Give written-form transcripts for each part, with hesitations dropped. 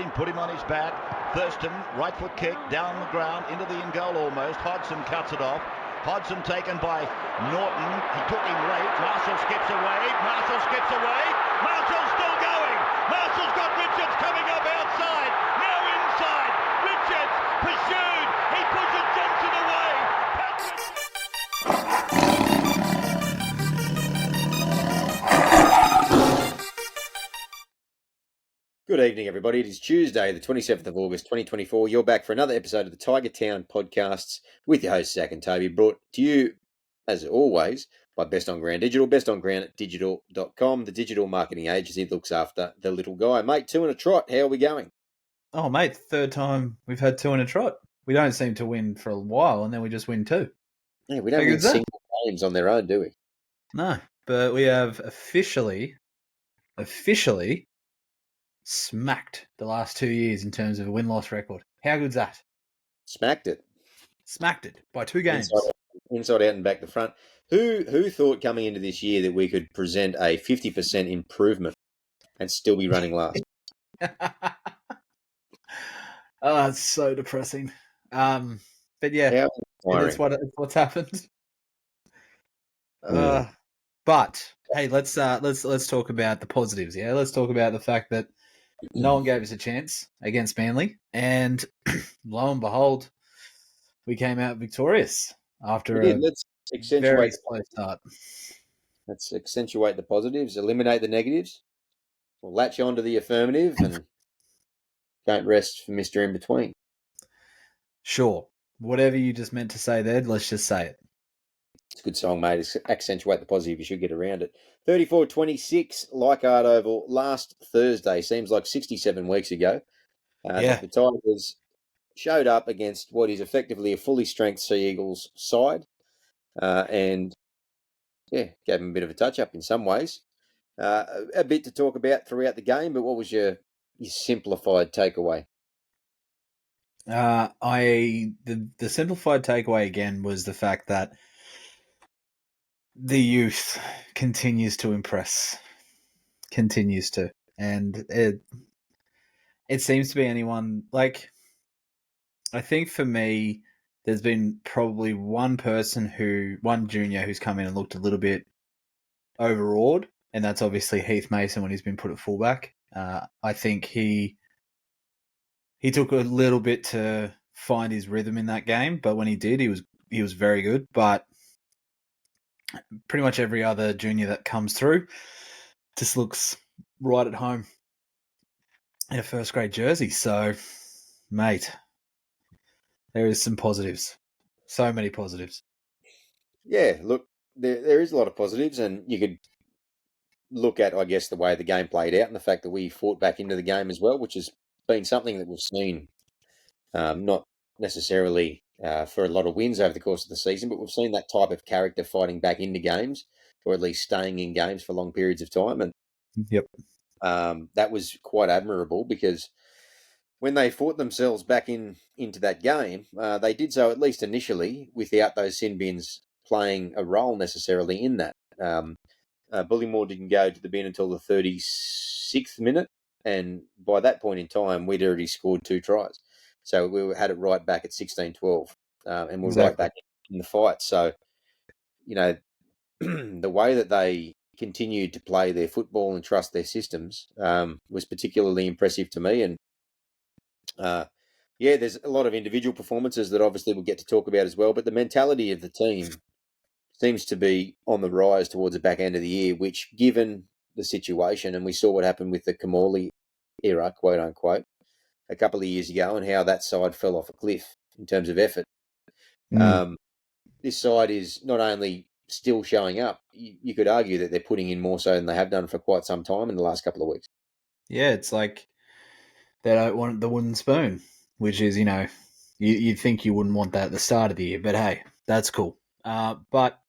in, put him on his back. Thurston, right foot kick, down the ground, into the in goal almost. Hodgson cuts it off. Hodgson taken by Norton. He took him late. Marshall skips away. Marshall's still going. Marshall's got Richards coming up outside. Now inside. Richards pursued. He pushes Johnson away. Good evening, everybody. It is Tuesday, the 27th of August, 2024. You're back for another episode of the Tiger Town podcasts with your host, Zac and Toby, brought to you, as always, by Best on Ground Digital, bestonground@digital.com, the digital marketing agency that looks after the little guy. Mate, 2 in a trot. How are we going? Oh, mate, third time we've had 2 in a trot. We don't seem to win for a while, and then we just win 2. Yeah, we don't win single games on their own, do we? No, but we have officially smacked the last 2 years in terms of a win-loss record. How good's that? Smacked it. Smacked it by 2 games. Inside out and back to front. Who thought coming into this year that we could present a 50% improvement and still be running last? Oh, it's so depressing. But yeah, that's what's happened. But hey, let's talk about the positives. Yeah, let's talk about the fact that no one gave us a chance against Manly, and lo and behold, we came out victorious after a very slow start. Let's accentuate the positives, eliminate the negatives. We'll latch on to the affirmative and don't rest for Mr. In Between. Sure. Whatever you just meant to say there, let's just say it. It's a good song, mate. It's accentuate the positive. You should get around it. 34-26, Leichhardt Oval, last Thursday. Seems like 67 weeks ago. The Tigers showed up against what is effectively a fully strength Sea Eagles side. And gave them a bit of a touch-up in some ways. A bit to talk about throughout the game, but what was your simplified takeaway? The simplified takeaway again was the fact that the youth continues to impress. And it seems to be anyone, like, I think for me, there's been probably one junior who's come in and looked a little bit overawed, and that's obviously Heath Mason when he's been put at fullback. I think he took a little bit to find his rhythm in that game, but when he did, he was very good. But pretty much every other junior that comes through just looks right at home in a first grade jersey. So, mate, there is some positives. So many positives. Yeah, look, there is a lot of positives, and you could look at, I guess, the way the game played out and the fact that we fought back into the game as well, which has been something that we've seen, not necessarily for a lot of wins over the course of the season, but we've seen that type of character fighting back into games, or at least staying in games for long periods of time. And that was quite admirable, because when they fought themselves back into that game, they did so, at least initially, without those sin bins playing a role necessarily in that. Bullymore didn't go to the bin until the 36th minute, and by that point in time, we'd already scored 2 tries. So we had it right back at 16-12, and we're right back in the fight. So, the way that they continued to play their football and trust their systems was particularly impressive to me. And there's a lot of individual performances that obviously we'll get to talk about as well, but the mentality of the team seems to be on the rise towards the back end of the year, which, given the situation, and we saw what happened with the Kamali era, quote unquote, a couple of years ago, and how that side fell off a cliff in terms of effort. This side is not only still showing up, you could argue that they're putting in more so than they have done for quite some time in the last couple of weeks. Yeah, it's like they don't want the wooden spoon, which is, you'd think you wouldn't want that at the start of the year, but hey, that's cool. But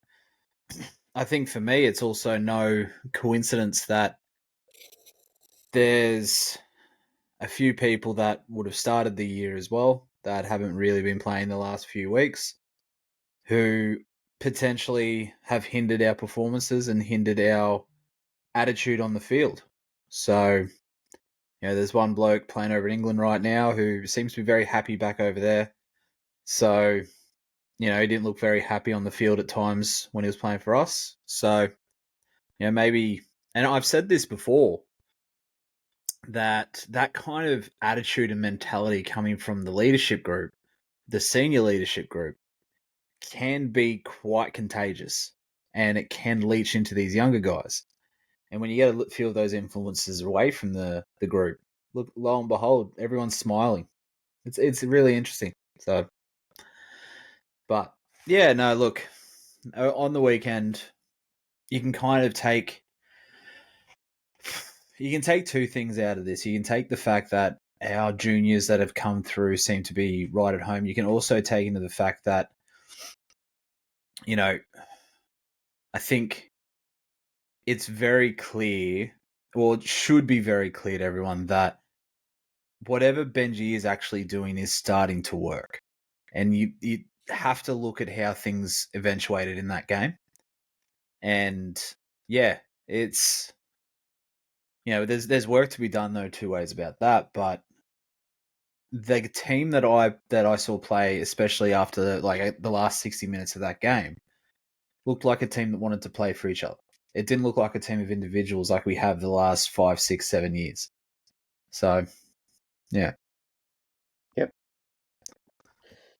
I think for me, it's also no coincidence that there's a few people that would have started the year as well that haven't really been playing the last few weeks, who potentially have hindered our performances and hindered our attitude on the field. So there's one bloke playing over in England right now who seems to be very happy back over there. So, he didn't look very happy on the field at times when he was playing for us. So, maybe, and I've said this before, that kind of attitude and mentality coming from the leadership group, the senior leadership group, can be quite contagious, and it can leach into these younger guys. And when you get a feel of those influences away from the group, look, lo and behold, everyone's smiling. It's really interesting. So, but yeah, no, look, on the weekend, you can kind of take two things out of this. You can take the fact that our juniors that have come through seem to be right at home. You can also take into the fact that, I think it's very clear, or it should be very clear to everyone, that whatever Benji is actually doing is starting to work. And you have to look at how things eventuated in that game. And yeah, it's, there's work to be done, though, two ways about that. But the team that I saw play, especially after the last 60 minutes of that game, looked like a team that wanted to play for each other. It didn't look like a team of individuals like we have the last 5, 6, 7 years. So, yeah. Yep.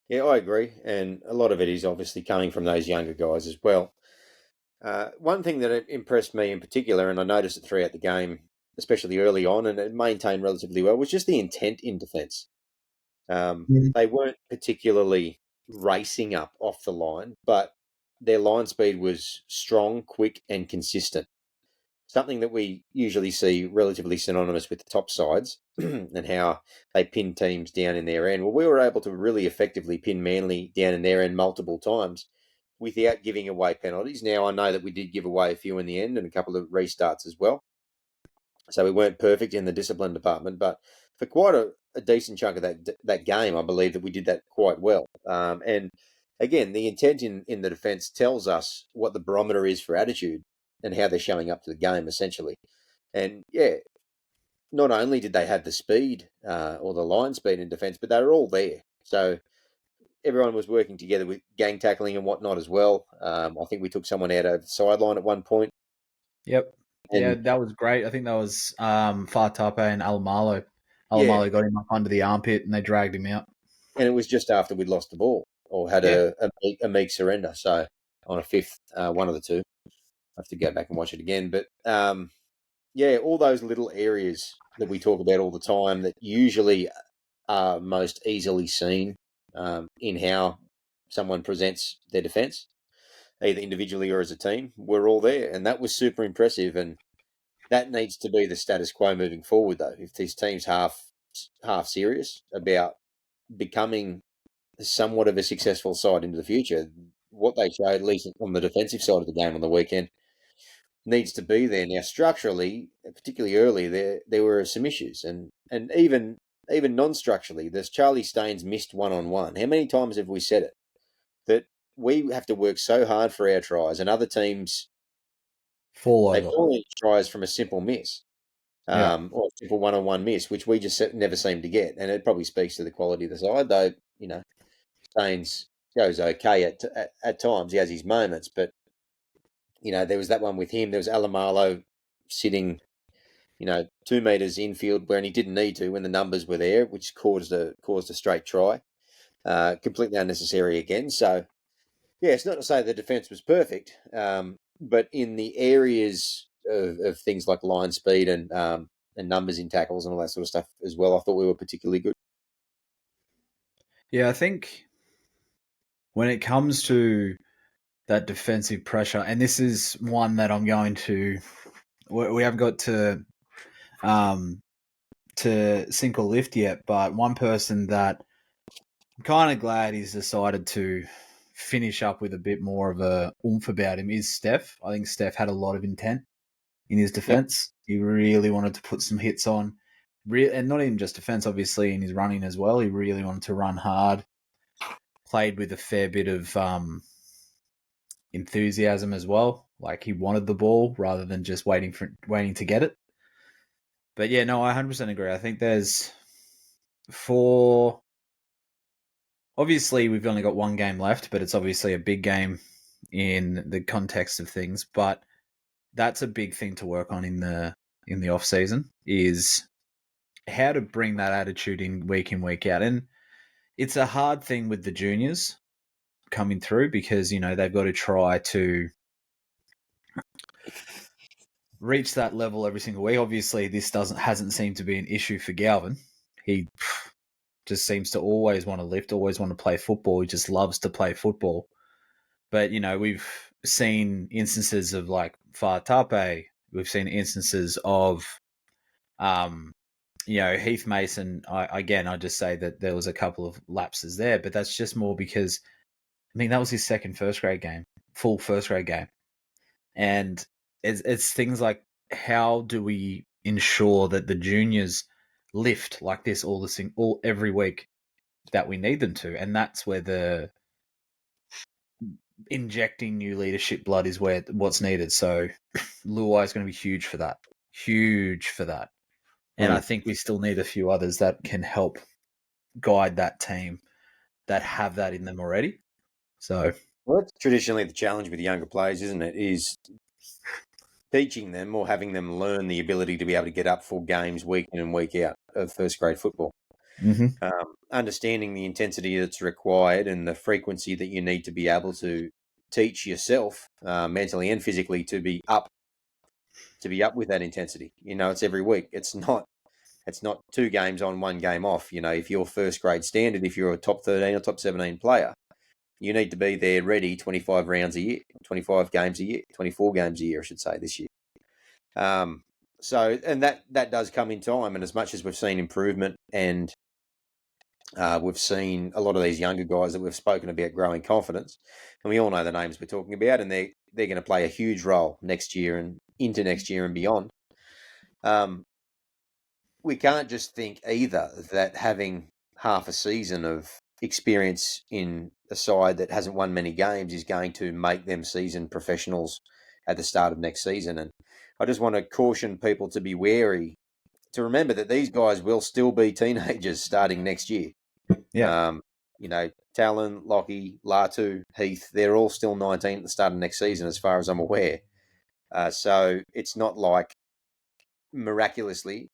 Yeah, I agree. And a lot of it is obviously coming from those younger guys as well. One thing that impressed me in particular, and I noticed it throughout the game, especially early on, and it maintained relatively well, was just the intent in defence. They weren't particularly racing up off the line, but their line speed was strong, quick, and consistent. Something that we usually see relatively synonymous with the top sides and how they pin teams down in their end. Well, we were able to really effectively pin Manly down in their end multiple times without giving away penalties. Now, I know that we did give away a few in the end and a couple of restarts as well. So we weren't perfect in the discipline department, but for quite a decent chunk of that game, I believe that we did that quite well. And again, the intent in the defence tells us what the barometer is for attitude and how they're showing up to the game, essentially. And yeah, not only did they have the speed or the line speed in defence, but they were all there. So everyone was working together with gang tackling and whatnot as well. I think we took someone out over the sideline at one point. Yep. Yeah, And that was great. I think that was Fartape and Alamalo. yeah, Alamalo got him up under the armpit and they dragged him out. and it was just after we'd lost the ball or had Yeah. a meek surrender. So on a fifth, one of the two. I have to go back and watch it again. But yeah, all those little areas that we talk about all the time that usually are most easily seen in how someone presents their defence, either individually or as a team, we're all there. And that was super impressive. And that needs to be the status quo moving forward, though. If this team's half serious about becoming somewhat of a successful side into the future, what they showed, at least on the defensive side of the game on the weekend, needs to be there. Now, structurally, particularly early, there were some issues, and even non-structurally, there's Charlie Staines missed one-on-one. How many times have we said it? That we have to work so hard for our tries, and other teams, Fall they over. fall into tries from a simple miss. Yeah. Or a simple one-on-one miss, which we just never seem to get. And it probably speaks to the quality of the side, though, Staines goes okay at times. He has his moments, but, there was that one with him. There was Alamalo sitting, 2 metres infield when he didn't need to when the numbers were there, which caused a straight try. Completely unnecessary again. So, yeah, it's not to say the defence was perfect, but in the areas of things like line speed and numbers in tackles and all that sort of stuff as well, I thought we were particularly good. Yeah, I think when it comes to that defensive pressure, and this is one that I'm going to, we haven't got to sink or lift yet, but one person that I'm kind of glad he's decided to finish up with a bit more of a oomph about him is Steph. I think Steph had a lot of intent in his Yep. defense. He really wanted to put some hits on, and not even just defense, obviously, in his running as well. He really wanted to run hard, played with a fair bit of enthusiasm as well. Like he wanted the ball rather than just waiting to get it. But yeah, no, I 100% agree. I think there's four. Obviously, we've only got one game left, but it's obviously a big game in the context of things. But that's a big thing to work on in the off season is how to bring that attitude in, week out. And it's a hard thing with the juniors coming through because, you know, they've got to try to reach that level every single week. Obviously, this hasn't seemed to be an issue for Galvin. He just seems to always want to lift, always want to play football. He just loves to play football. But, you know, we've seen instances of like Fatape. We've seen instances of, you know, Heath Mason. I just say that there was a couple of lapses there, but that's just more because, I mean, that was his second full first grade game. And it's things like, how do we ensure that the juniors lift like this every week that we need them to? And that's where the injecting new leadership blood is what's needed. So Luai is going to be huge for that. And I think we still need a few others that can help guide that team that have that in them already. So, well, that's traditionally the challenge with younger players, isn't it? Is teaching them or having them learn the ability to be able to get up for games week in and week out of first grade football. Understanding the intensity that's required and the frequency that you need to be able to teach yourself mentally and physically to be up with that intensity. You know, it's every week. It's not 2 games on, 1 game off. You know, if you're first grade standard, if you're a top 13 or top 17 player, you need to be there ready 25 rounds a year, 25 games a year, 24 games a year, I should say, this year. So, and that does come in time. And as much as we've seen improvement and we've seen a lot of these younger guys that we've spoken about growing confidence, and we all know the names we're talking about, and they're going to play a huge role next year and into next year and beyond. We can't just think either that having half a season of experience in a side that hasn't won many games is going to make them seasoned professionals at the start of next season. And I just want to caution people to be wary, to remember that these guys will still be teenagers starting next year. yeah. You know, Talon, Lockie, Latu, Heath, they're all still 19 at the start of next season, as far as I'm aware. So it's not like miraculously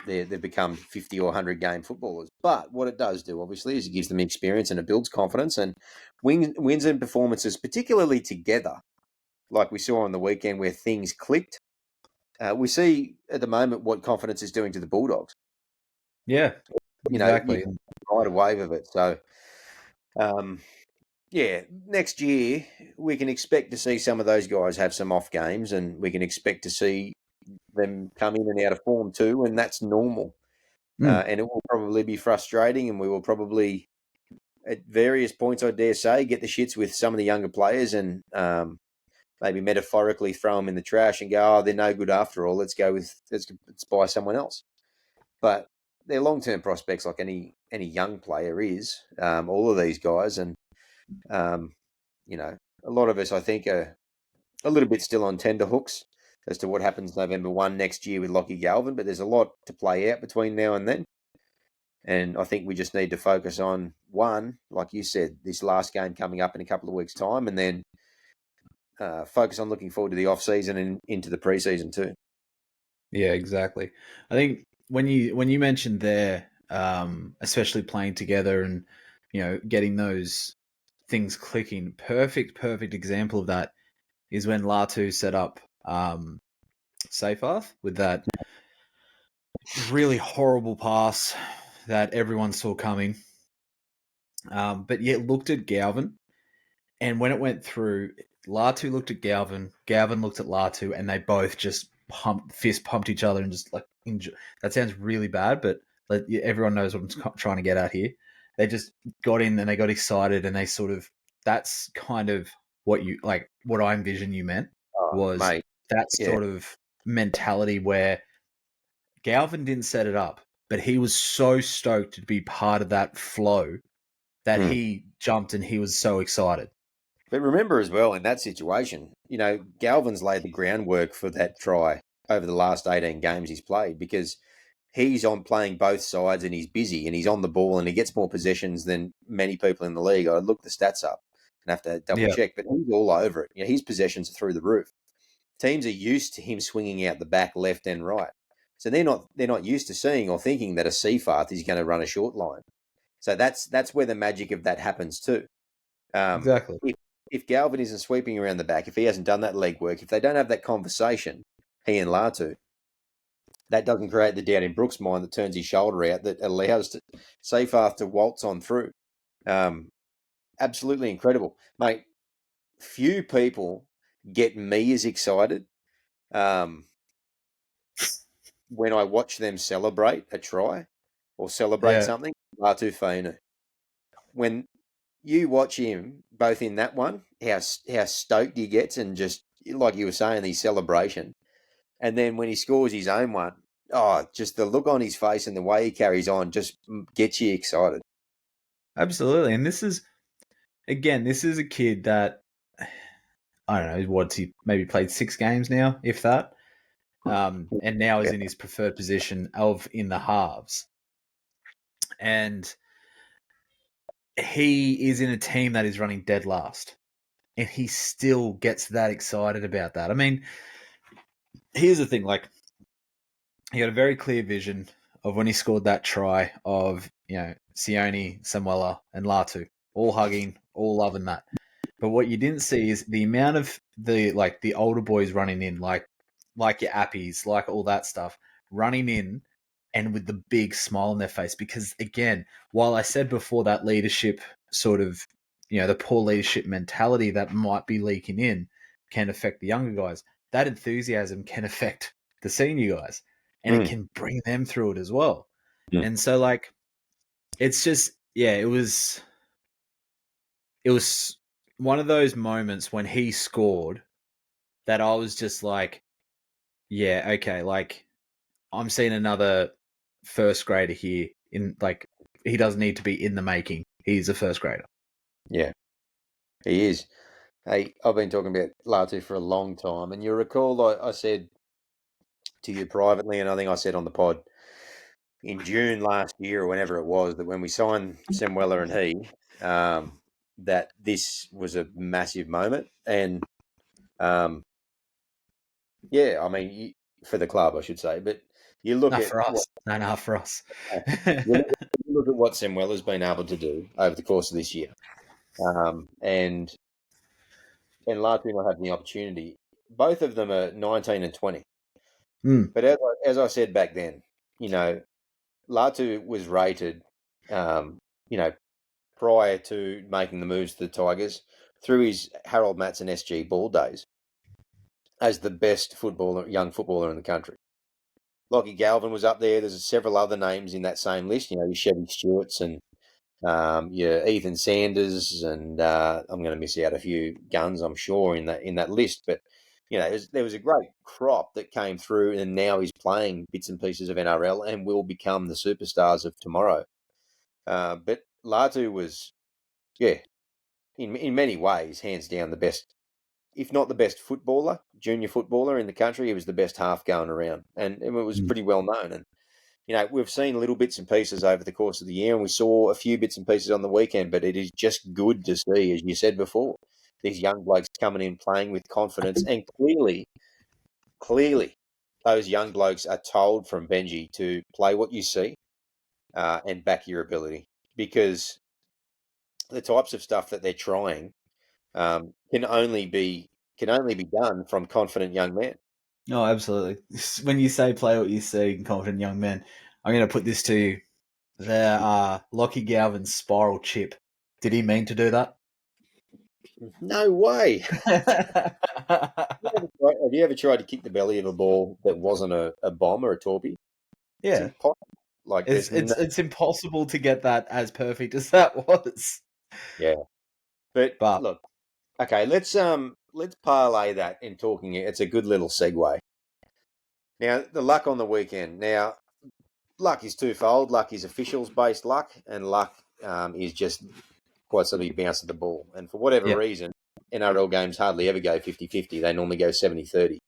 they've become 50 or 100 game footballers. But what it does do, obviously, is it gives them experience and it builds confidence, and wins and performances, particularly together, like we saw on the weekend where things clicked. We see at the moment what confidence is doing to the Bulldogs. Yeah, You exactly. know, you can ride a wave of it. So, yeah, next year we can expect to see some of those guys have some off games, and we can expect to see them come in and out of form too, and that's normal. And it will probably be frustrating, and we will probably, at various points, I dare say, get the shits with some of the younger players and maybe metaphorically throw them in the trash and go, oh, they're no good after all. Let's buy someone else. But they're long-term prospects like any young player is, all of these guys. And, you know, a lot of us, I think, are a little bit still on tenterhooks as to what happens November 1 next year with Lockie Galvin, but there's a lot to play out between now and then. And I think we just need to focus on one, like you said, this last game coming up in a couple of weeks' time, and then focus on looking forward to the off-season and into the pre-season too. Yeah, exactly. I think when you mentioned there, especially playing together and, you know, getting those things clicking, perfect example of that is when Latu set up Seyfarth with that really horrible pass that everyone saw coming. But yet looked at Galvin, and when it went through, Latu looked at Galvin looked at Latu, and they both just fist pumped each other and just like enjoy. That sounds really bad, but everyone knows what I'm trying to get at here. They just got in and they got excited, and they sort of, that's kind of what I envision you meant was that sort of mentality where Galvin didn't set it up, but he was so stoked to be part of that flow that he jumped and he was so excited. But remember as well, in that situation, you know, Galvin's laid the groundwork for that try over the last 18 games he's played, because he's on playing both sides and he's busy and he's on the ball and he gets more possessions than many people in the league. I look the stats up and have to double check, but he's all over it. His possessions are through the roof. Teams are used to him swinging out the back, left and right. So they're not used to seeing or thinking that a Seafarth is going to run a short line. So that's where the magic of that happens too. Exactly. If Galvin isn't sweeping around the back, if he hasn't done that leg work, if they don't have that conversation, he and Latu, that doesn't create the doubt in Brooks' mind that turns his shoulder out, that allows Seafarth to waltz on through. Absolutely incredible. Mate, few people get me as excited when I watch them celebrate a try or celebrate something. Latu Fainu. When you watch him, both in that one, how stoked he gets, and just like you were saying, the celebration. And then when he scores his own one, just the look on his face and the way he carries on just gets you excited. Absolutely. And this is a kid that, I don't know, what's he maybe played 6 games now, if that. And now is in his preferred position of in the halves. And he is in a team that is running dead last. And he still gets that excited about that. I mean, here's the thing, like, he had a very clear vision of when he scored that try of, Sione, Samuela, and Latu, all hugging, all loving that. But what you didn't see is the amount of the older boys running in, like your Appies, like all that stuff, running in and with the big smile on their face. Because again, while I said before that leadership sort of, the poor leadership mentality that might be leaking in can affect the younger guys, that enthusiasm can affect the senior guys, and it can bring them through it as well. And so, like, it's just, it was one of those moments when he scored that I was just like, yeah, okay, like, I'm seeing another first grader here. He doesn't need to be in the making. He's a first grader. Yeah, he is. Hey, I've been talking about Latu for a long time, and you recall I said to you privately, and I think I said on the pod in June last year or whenever it was, that when we signed Samuela and he, that this was a massive moment. And I mean, for the club, I should say, but you look Not at for us. Not for us. you look at what Samuela's been able to do over the course of this year, and Latu not having the opportunity. Both of them are 19 and 20. But as I said back then, Latu was rated, prior to making the moves to the Tigers, through his Harold Matson SG Ball days, as the best young footballer in the country. Lockie Galvin was up there. There's several other names in that same list. Your Chevy Stewarts and your Ethan Sanders, and I'm going to miss out a few guns, I'm sure, in that list. But there was a great crop that came through, and now he's playing bits and pieces of NRL and will become the superstars of tomorrow. But Latu was, in many ways, hands down the best, if not the best junior footballer in the country. He was the best half going around, and it was pretty well known. And we've seen little bits and pieces over the course of the year, and we saw a few bits and pieces on the weekend, but it is just good to see, as you said before, these young blokes coming in, playing with confidence, and clearly, those young blokes are told from Benji to play what you see and back your ability, because the types of stuff that they're trying can only be done from confident young men. No, absolutely. When you say play what you see, confident young men, I'm going to put this to you. Lockie Galvin's spiral chip. Did he mean to do that? No way. Have you ever tried to kick the belly of a ball that wasn't a bomb or a torpy? Yeah. It's impossible. Like, it's impossible to get that as perfect as that was. Yeah. But look, okay, let's parlay that in talking. It's a good little segue. Now, the luck on the weekend. Now, luck is twofold. Luck is officials-based luck, and luck is just quite simply bounce at the ball. And for whatever reason, NRL games hardly ever go 50-50. They normally go 70-30.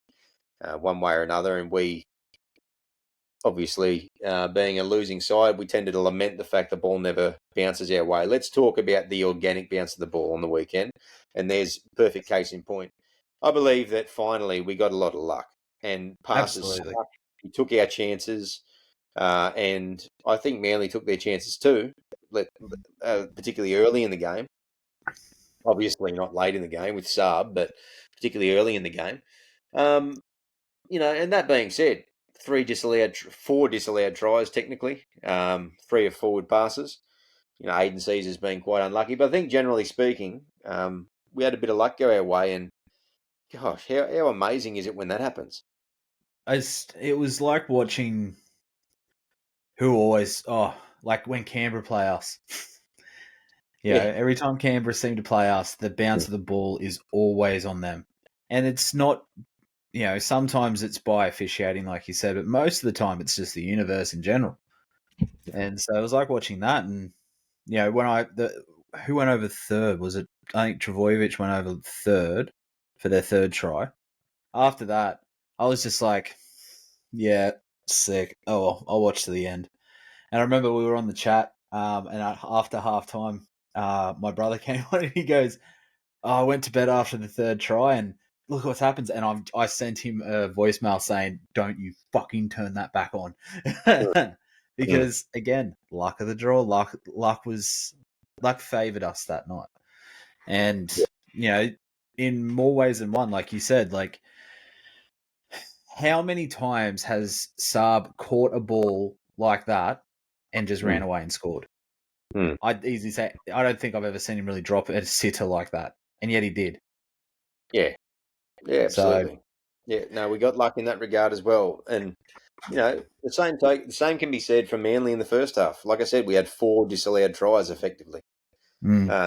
one way or another. And we, obviously, being a losing side, we tended to lament the fact the ball never bounces our way. Let's talk about the organic bounce of the ball on the weekend. And there's perfect case in point. I believe that finally we got a lot of luck and passes. Absolutely. We took our chances, and I think Manly took their chances too, particularly early in the game. Obviously not late in the game with Saab, but particularly early in the game. And that being said, four disallowed tries technically, 3 of forward passes. Aiden Caesar's been quite unlucky, but I think generally speaking, we had a bit of luck go our way, and gosh, how amazing is it when that happens? It was like watching like when Canberra play us. Every time Canberra seem to play us, the bounce of the ball is always on them. And it's not, sometimes it's by officiating, like you said, but most of the time it's just the universe in general. And so it was like watching that. And, who went over third? Was it, I think Travojevic went over third for their third try. After that, I was just like, yeah, sick. Oh, well, I'll watch to the end. And I remember we were on the chat, and after halftime, my brother came on and he goes, I went to bed after the third try and look what happens. And I sent him a voicemail saying, don't you fucking turn that back on. Because again, luck of the draw, luck favored us that night. And, in more ways than one, like you said, like, how many times has Saab caught a ball like that and just ran away and scored? I'd easily say I don't think I've ever seen him really drop a sitter like that, and yet he did. Yeah, absolutely. We got luck in that regard as well, and the same can be said for Manly in the first half. Like I said, we had 4 disallowed tries effectively, and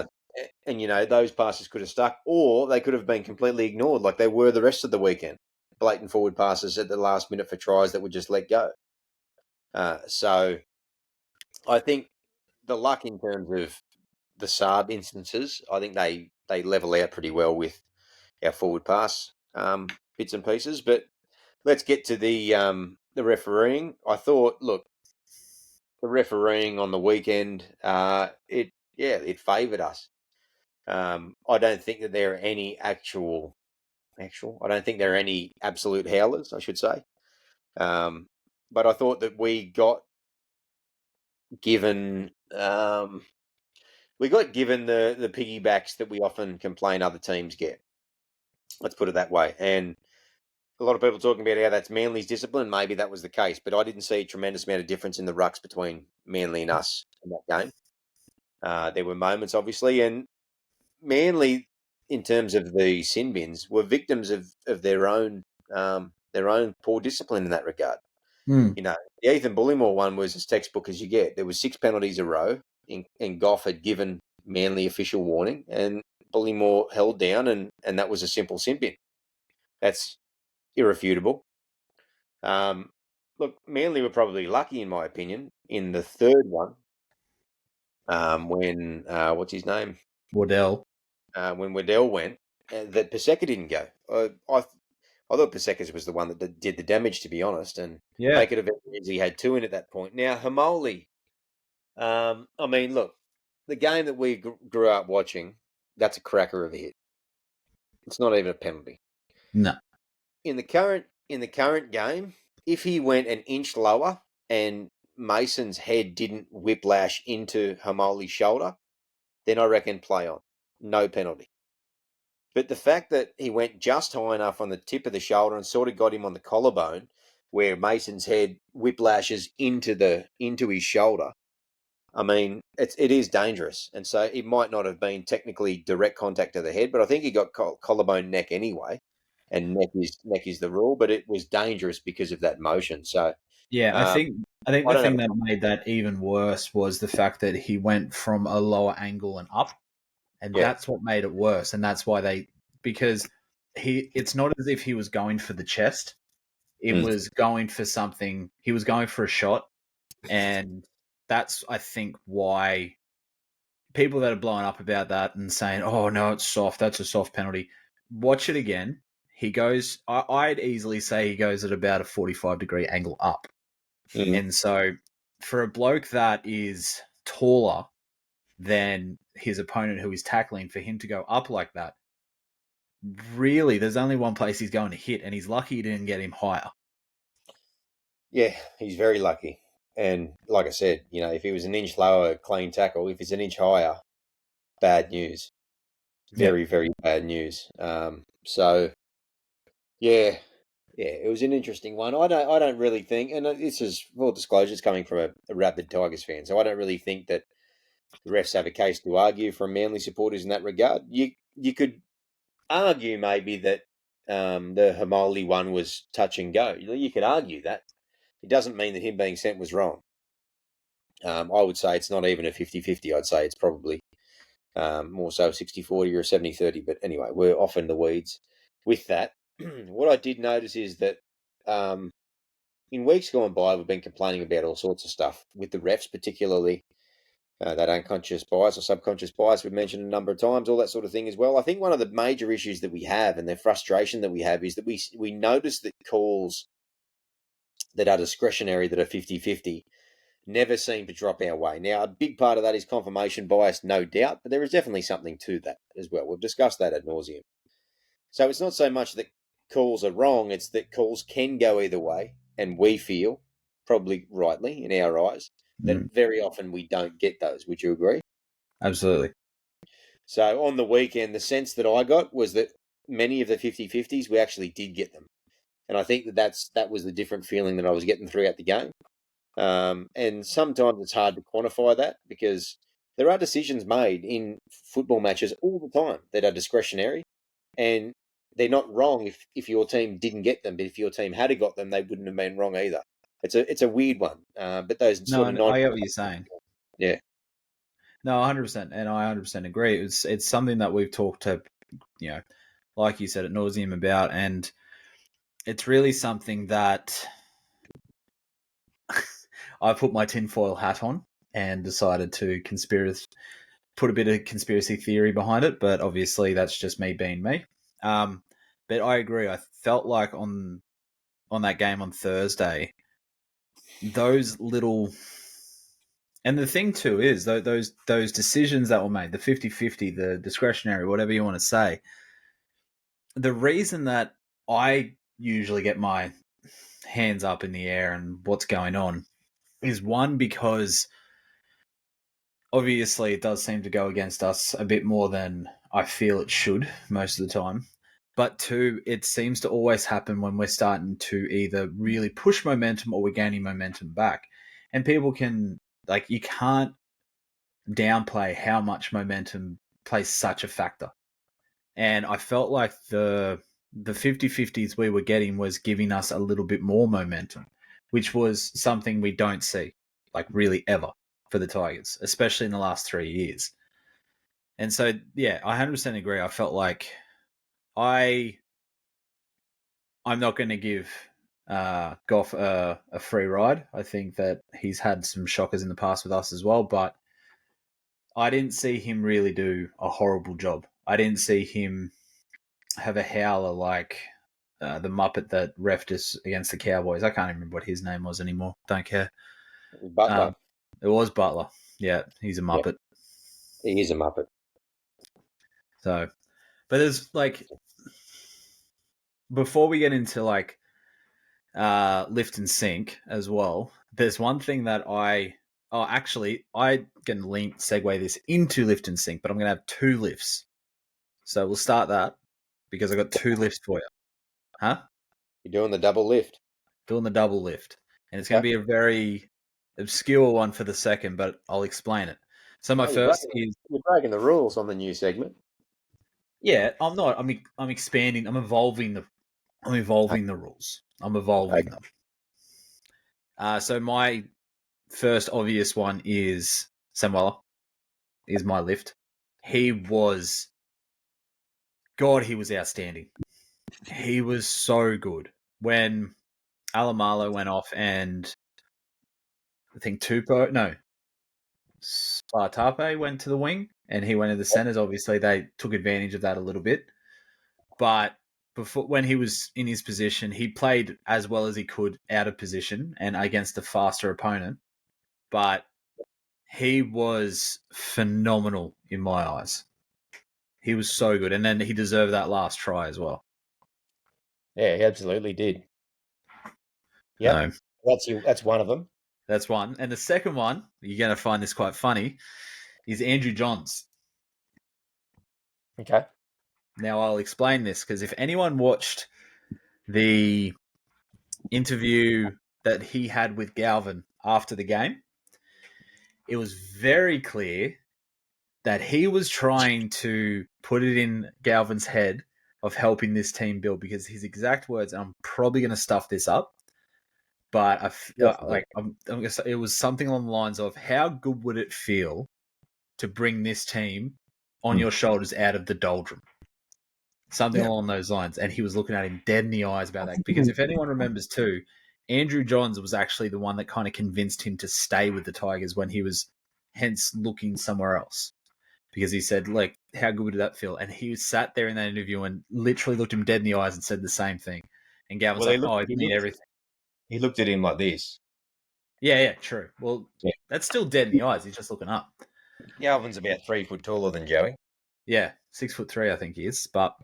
those passes could have stuck, or they could have been completely ignored, like they were the rest of the weekend. Blatant forward passes at the last minute for tries that were just let go. So I think the luck in terms of the Saab instances, I think they level out pretty well with our forward pass bits and pieces. But let's get to the refereeing. I thought, look, the refereeing on the weekend, it favoured us. I don't think that there are any actual. I don't think there are any absolute howlers, I should say. But I thought that we got given the piggybacks that we often complain other teams get. Let's put it that way. And a lot of people talking about how that's Manly's discipline. Maybe that was the case, but I didn't see a tremendous amount of difference in the rucks between Manly and us in that game. There were moments, obviously, and Manly, in terms of the sin bins, were victims of their own poor discipline in that regard. The Ethan Bullimore one was as textbook as you get. There was 6 penalties a row, and Goff had given Manly official warning, and Bullimore held down, and that was a simple sin bin. That's irrefutable. Look, Manly were probably lucky, in my opinion, in the third one. When what's his name? Waddell. When Waddell went, that Paseka didn't go. I thought Paseka was the one that did the damage, to be honest, and they could have easily had 2 in at that point. Now Hamoli, look, the game that we grew up watching, that's a cracker of a hit. It's not even a penalty. No. In the current game, if he went an inch lower and Mason's head didn't whiplash into Hamoli's shoulder, then I reckon play on. No penalty. But the fact that he went just high enough on the tip of the shoulder and sort of got him on the collarbone, where Mason's head whiplashes into his shoulder, it is dangerous. And so it might not have been technically direct contact to the head, but I think he got collarbone neck anyway. And neck is the rule, but it was dangerous because of that motion. So I think the thing that made that even worse was the fact that he went from a lower angle and up, and that's what made it worse. And that's why because it's not as if he was going for the chest; it was going for something. He was going for a shot, and that's I think why people that are blowing up about that and saying, "Oh no, it's soft. That's a soft penalty." Watch it again. he goes. I'd easily say he goes at about a 45-degree angle up, and so for a bloke that is taller than his opponent who he's tackling, for him to go up like that, really, there's only one place he's going to hit, and he's lucky he didn't get him higher. Yeah, he's very lucky. And like I said, if he was an inch lower, clean tackle. If it's an inch higher, bad news. Very, very bad news. So, yeah, it was an interesting one. I don't really think, and this is full disclosure, it's coming from a rabid Tigers fan, so I don't really think that the refs have a case to argue from Manly supporters in that regard. You could argue maybe that the Hamoli one was touch and go. You could argue that. It doesn't mean that him being sent was wrong. I would say it's not even a 50-50. I'd say it's probably more so 60-40 or 70-30. But anyway, we're off in the weeds with that. What I did notice is that in weeks gone by, we've been complaining about all sorts of stuff with the refs, particularly that unconscious bias or subconscious bias we've mentioned a number of times, all that sort of thing as well. I think one of the major issues that we have and the frustration that we have is that we notice that calls that are discretionary, that are 50-50, never seem to drop our way. Now, a big part of that is confirmation bias, no doubt, but there is definitely something to that as well. We've discussed that ad nauseum. So it's not so much that calls are wrong, it's that calls can go either way, and we feel, probably rightly in our eyes, that very often we don't get those. Would you agree? Absolutely. So on the weekend, the sense that I got was that many of the 50-50s, we actually did get them. And I think that was the different feeling that I was getting throughout the game. And sometimes it's hard to quantify that because there are decisions made in football matches all the time that are discretionary, and they're not wrong if your team didn't get them, but if your team had got them, they wouldn't have been wrong either. It's a weird one, but those sort of I get what you're saying. Yeah. No, 100%, and I 100% agree. It's something that we've talked to, like you said, ad nauseum about, and it's really something that I put my tinfoil hat on and decided to put a bit of conspiracy theory behind it, but obviously that's just me being me. But I agree. I felt like on that game on Thursday, those little... And the thing too is those decisions that were made, the 50-50, the discretionary, whatever you want to say, the reason that I usually get my hands up in the air and what's going on is, one, because obviously it does seem to go against us a bit more than I feel it should most of the time. But two, it seems to always happen when we're starting to either really push momentum or we're gaining momentum back. And people can, you can't downplay how much momentum plays such a factor. And I felt like the 50-50s we were getting was giving us a little bit more momentum, which was something we don't see, really ever, for the Tigers, especially in the last 3 years. And so, yeah, I 100% agree. I felt like I'm not going to give Goff a free ride. I think that he's had some shockers in the past with us as well, but I didn't see him really do a horrible job. I didn't see him have a howler like the Muppet that refed us against the Cowboys. I can't remember what his name was anymore. Don't care. Butler. It was Butler. Yeah, he's a Muppet. Yeah, he is a Muppet. So, but there's before we get into lift and sink as well, there's one thing that I can segue this into lift and sink, but I'm going to have two lifts. So we'll start that because I got two lifts for you. Huh? You're doing the double lift. Doing the double lift. And it's going to be a very obscure one for the second, but I'll explain it. So my first is... You're breaking the rules on the new segment. Yeah, I'm not. I'm expanding. I'm evolving the rules. I'm evolving them. So my first obvious one is Samuela. Is my lift. He was outstanding. He was so good. When Alamalo went off and I think Spartape went to the wing and he went to the centres. Obviously, they took advantage of that a little bit. But before when he was in his position, he played as well as he could out of position and against a faster opponent. But he was phenomenal in my eyes. He was so good, and then he deserved that last try as well. Yeah, he absolutely did. Yeah, that's one of them. That's one. And the second one, you're going to find this quite funny, is Andrew Johns. Okay. Now, I'll explain this because if anyone watched the interview that he had with Galvin after the game, it was very clear that he was trying to put it in Galvin's head of helping this team build, because his exact words, and I'm probably going to stuff this up, but I'm gonna say it was something along the lines of, how good would it feel to bring this team on your shoulders out of the doldrum? Something along those lines. And he was looking at him dead in the eyes about that. Because if anyone remembers too, Andrew Johns was actually the one that kind of convinced him to stay with the Tigers when he was hence looking somewhere else. Because he said, like, how good would that feel? And he sat there in that interview and literally looked him dead in the eyes and said the same thing. And Gavin was it mean everything. He looked at him like this. Yeah, true. Well, that's still dead in the eyes. He's just looking up. Galvin's about 3 foot taller than Joey. Yeah, 6'3", I think he is. But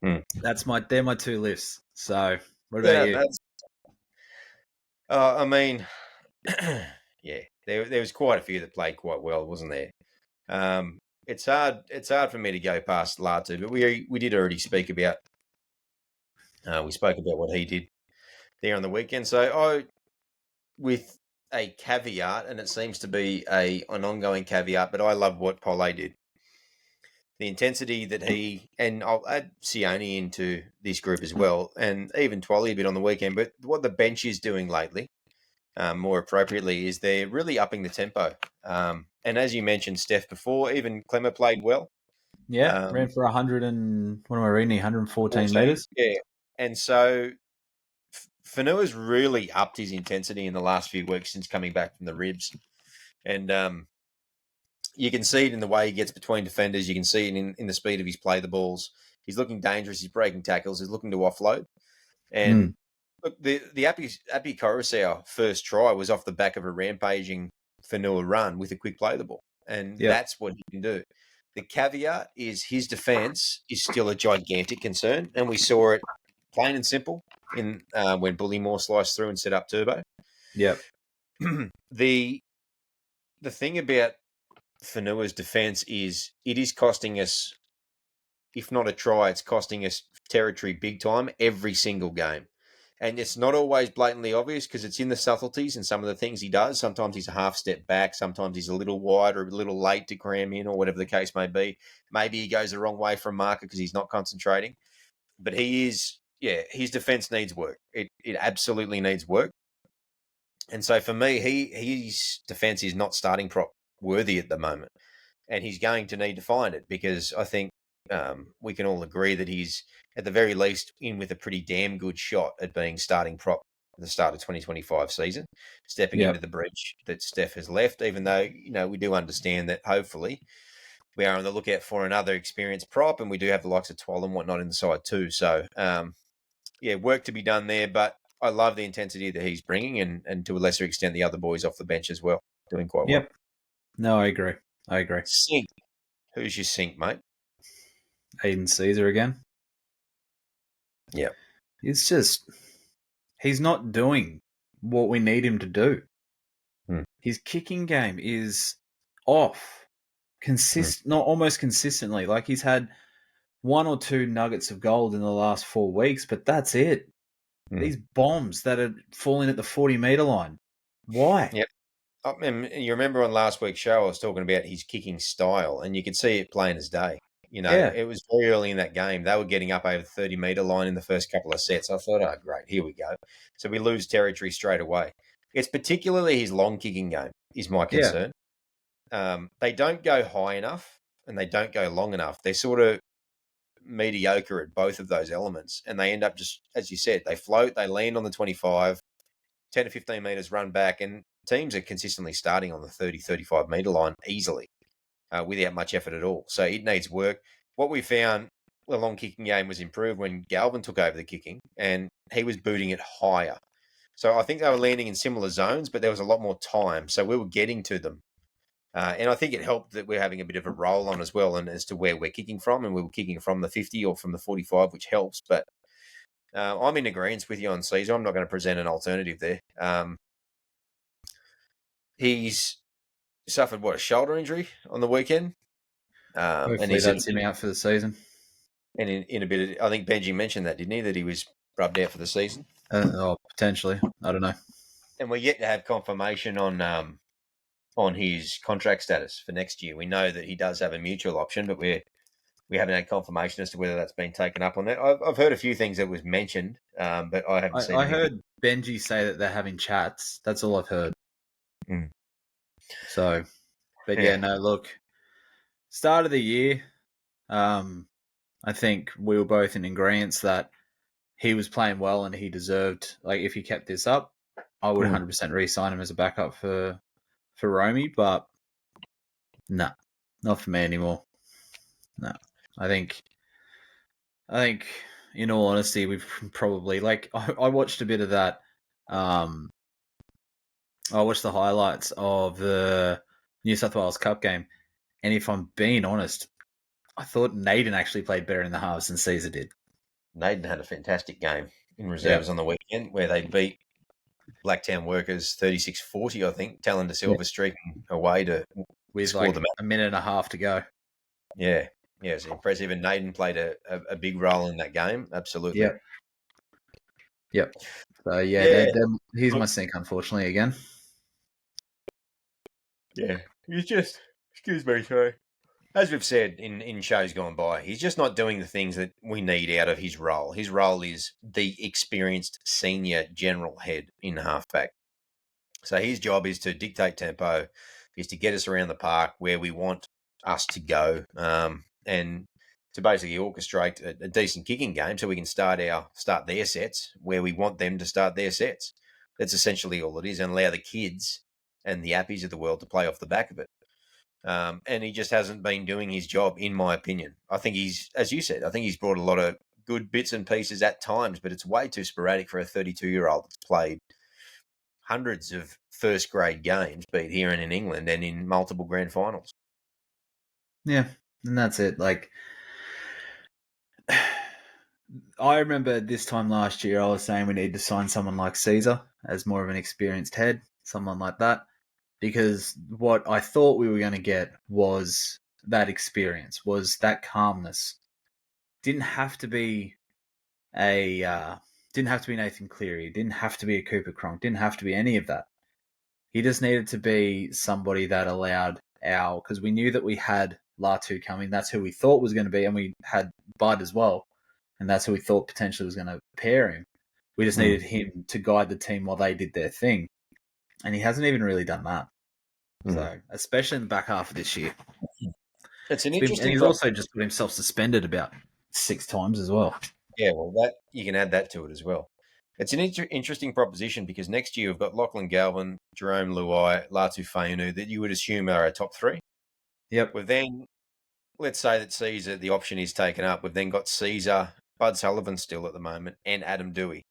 they're my two lifts. So what about you? I mean, yeah, there was quite a few that played quite well, wasn't there? It's hard for me to go past Latu, but we did already speak about. We spoke about what he did there on the weekend. So with a caveat, and it seems to be an ongoing caveat, but I love what Pole did. The intensity that and I'll add Sione into this group as well, and even Twally a bit on the weekend, but what the bench is doing lately, more appropriately, is they're really upping the tempo. And as you mentioned, Steph, before, even Clemmer played well. Yeah, ran for 100 and, what am I reading, 114 metres? Yeah, and so Fanua's really upped his intensity in the last few weeks since coming back from the ribs. And you can see it in the way he gets between defenders. You can see it in the speed of his play the balls. He's looking dangerous. He's breaking tackles. He's looking to offload. And look, the Appy Coruscant first try was off the back of a rampaging Fanua run with a quick play the ball. And that's what he can do. The caveat is his defence is still a gigantic concern. And we saw it plain and simple in when Bullymore sliced through and set up Turbo. Yep. The thing about Fanua's defence is it is costing us, if not a try, it's costing us territory big time every single game. And it's not always blatantly obvious because it's in the subtleties and some of the things he does. Sometimes he's a half step back. Sometimes he's a little wide or a little late to cram in or whatever the case may be. Maybe he goes the wrong way from marker because he's not concentrating. But his defence needs work. It absolutely needs work. And so for me, his defence is not starting prop worthy at the moment. And he's going to need to find it because I think we can all agree that he's, at the very least, in with a pretty damn good shot at being starting prop at the start of 2025 season, stepping into the breach that Steph has left, even though, we do understand that hopefully we are on the lookout for another experienced prop, and we do have the likes of Twal and whatnot in the side too. So, work to be done there, but I love the intensity that he's bringing and to a lesser extent the other boys off the bench as well, doing quite well. No, I agree. Sink. Who's your sink, mate? Aiden Caesar again. Yeah. He's not doing what we need him to do. Hmm. His kicking game is off. Not almost consistently. Like, he's had one or two nuggets of gold in the last 4 weeks, but that's it. These bombs that are falling at the 40-metre line. Why? Yep. And you remember on last week's show, I was talking about his kicking style, and you could see it plain as day. It was very early in that game. They were getting up over the 30-metre line in the first couple of sets. I thought, oh, great, here we go. So we lose territory straight away. It's particularly his long kicking game is my concern. They don't go high enough, and they don't go long enough. They're sort of mediocre at both of those elements, and they end up just, as you said, they float, they land on the 25, 10 to 15 metres, run back, and teams are consistently starting on the 30, 35-metre line easily without much effort at all. So it needs work. What we found the long kicking game was improved when Galvin took over the kicking, and he was booting it higher. So I think they were landing in similar zones, but there was a lot more time. So we were getting to them. And I think it helped that we're having a bit of a roll on as well, and as to where we're kicking from, and we were kicking from the 50 or from the 45, which helps. But I'm in agreement with you on Caesar. I'm not going to present an alternative there. He's suffered a shoulder injury on the weekend, and Hopefully he's that's him out for the season. And in a bit, I think Benji mentioned that, didn't he? That he was rubbed out for the season. Potentially, I don't know. And we're yet to have confirmation on his contract status for next year. We know that he does have a mutual option, but we haven't had confirmation as to whether that's been taken up on that. I've heard a few things that was mentioned, but I haven't seen. I heard Benji say that they're having chats. That's all I've heard. Mm. So, but yeah, no. Look, start of the year, I think we were both in agreement that he was playing well and he deserved. Like, if he kept this up, I would 100% re-sign him as a backup for Romy. But no, not for me anymore. No, I think in all honesty, we've probably I watched a bit of that. I watched the highlights of the New South Wales Cup game, and if I'm being honest, I thought Naden actually played better in the halves than Caesar did. Naden had a fantastic game in reserves on the weekend where they beat Blacktown Workers 36-40, I think, Talon de Silva streaking away to score the match. A minute and a half to go. Yeah, it's impressive. And Naden played a big role in that game. Absolutely. Yep. So, he's my sink, unfortunately, again. Yeah. He's just, excuse me, sorry. As we've said in shows gone by, he's just not doing the things that we need out of his role. His role is the experienced senior general head in halfback. So his job is to dictate tempo, is to get us around the park where we want us to go, and to basically orchestrate a decent kicking game so we can start their sets where we want them to start their sets. That's essentially all it is, and allow the kids and the appies of the world to play off the back of it. And he just hasn't been doing his job, in my opinion. I think as you said, I think he's brought a lot of good bits and pieces at times, but it's way too sporadic for a 32-year-old that's played hundreds of first-grade games, be it here and in England and in multiple grand finals. Yeah, and that's it. I remember this time last year, I was saying we need to sign someone like Caesar as more of an experienced head, someone like that, because what I thought we were going to get was that experience, was that calmness. Didn't have to be Nathan Cleary, didn't have to be a Cooper Cronk, didn't have to be any of that. He just needed to be somebody that allowed because we knew that we had Latu coming. That's who we thought was going to be, and we had Bud as well, and that's who we thought potentially was going to pair him. We just needed him to guide the team while they did their thing, and he hasn't even really done that. So, especially in the back half of this year, it's an interesting. And he's also just put himself suspended about 6 times as well. Yeah, well, that you can add that to it as well. It's an interesting proposition because next year we've got Lachlan Galvin, Jerome Luai, Latu Fainu that you would assume are our top 3. Yep. We've then, let's say that Caesar, the option is taken up. We've then got Caesar, Bud Sullivan still at the moment, and Adam Dewey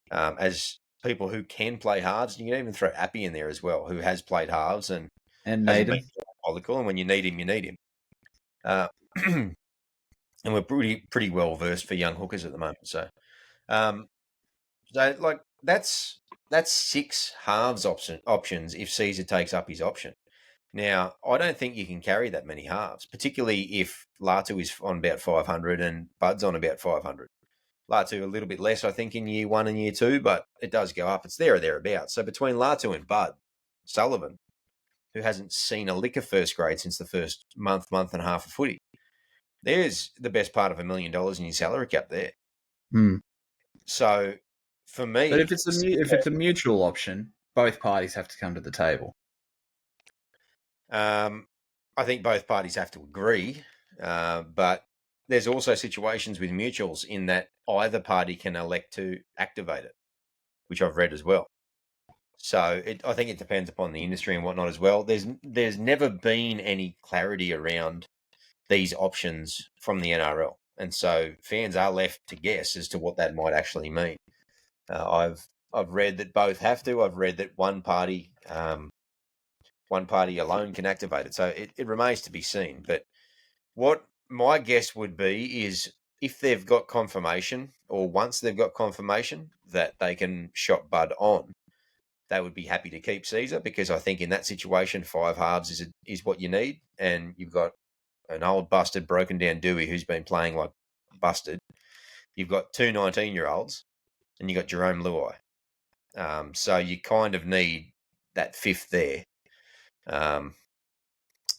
as people who can play halves. You can even throw Appy in there as well, who has played halves and Naden. And when you need him, you need him. And we're pretty well versed for young hookers at the moment. So, that's 6 halves options if Caesar takes up his option. Now, I don't think you can carry that many halves, particularly if Latu is on about 500 and Bud's on about 500. Latu a little bit less, I think, in year 1 and year 2, but it does go up. It's there or thereabouts. So between Latu and Bud Sullivan, who hasn't seen a lick of first grade since the first month and a half of footy, there's the best part of $1 million in your salary cap there. So for me, but if it's a mutual option, both parties have to come to the table. I think both parties have to agree, but there's also situations with mutuals in that either party can elect to activate it, which I've read as well. So I think it depends upon the industry and whatnot as well. There's never been any clarity around these options from the NRL. And so fans are left to guess as to what that might actually mean. I've read that both have to. I've read that one party alone can activate it. So it remains to be seen. But what my guess would be is if they've got confirmation, or once they've got confirmation that they can shop Bud on, they would be happy to keep Caesar, because I think in that situation, 5 halves is what you need. And you've got an old busted, broken down Dewey who's been playing like busted. You've got 2 19-year-olds, and you've got Jerome Luai. So you kind of need that fifth there.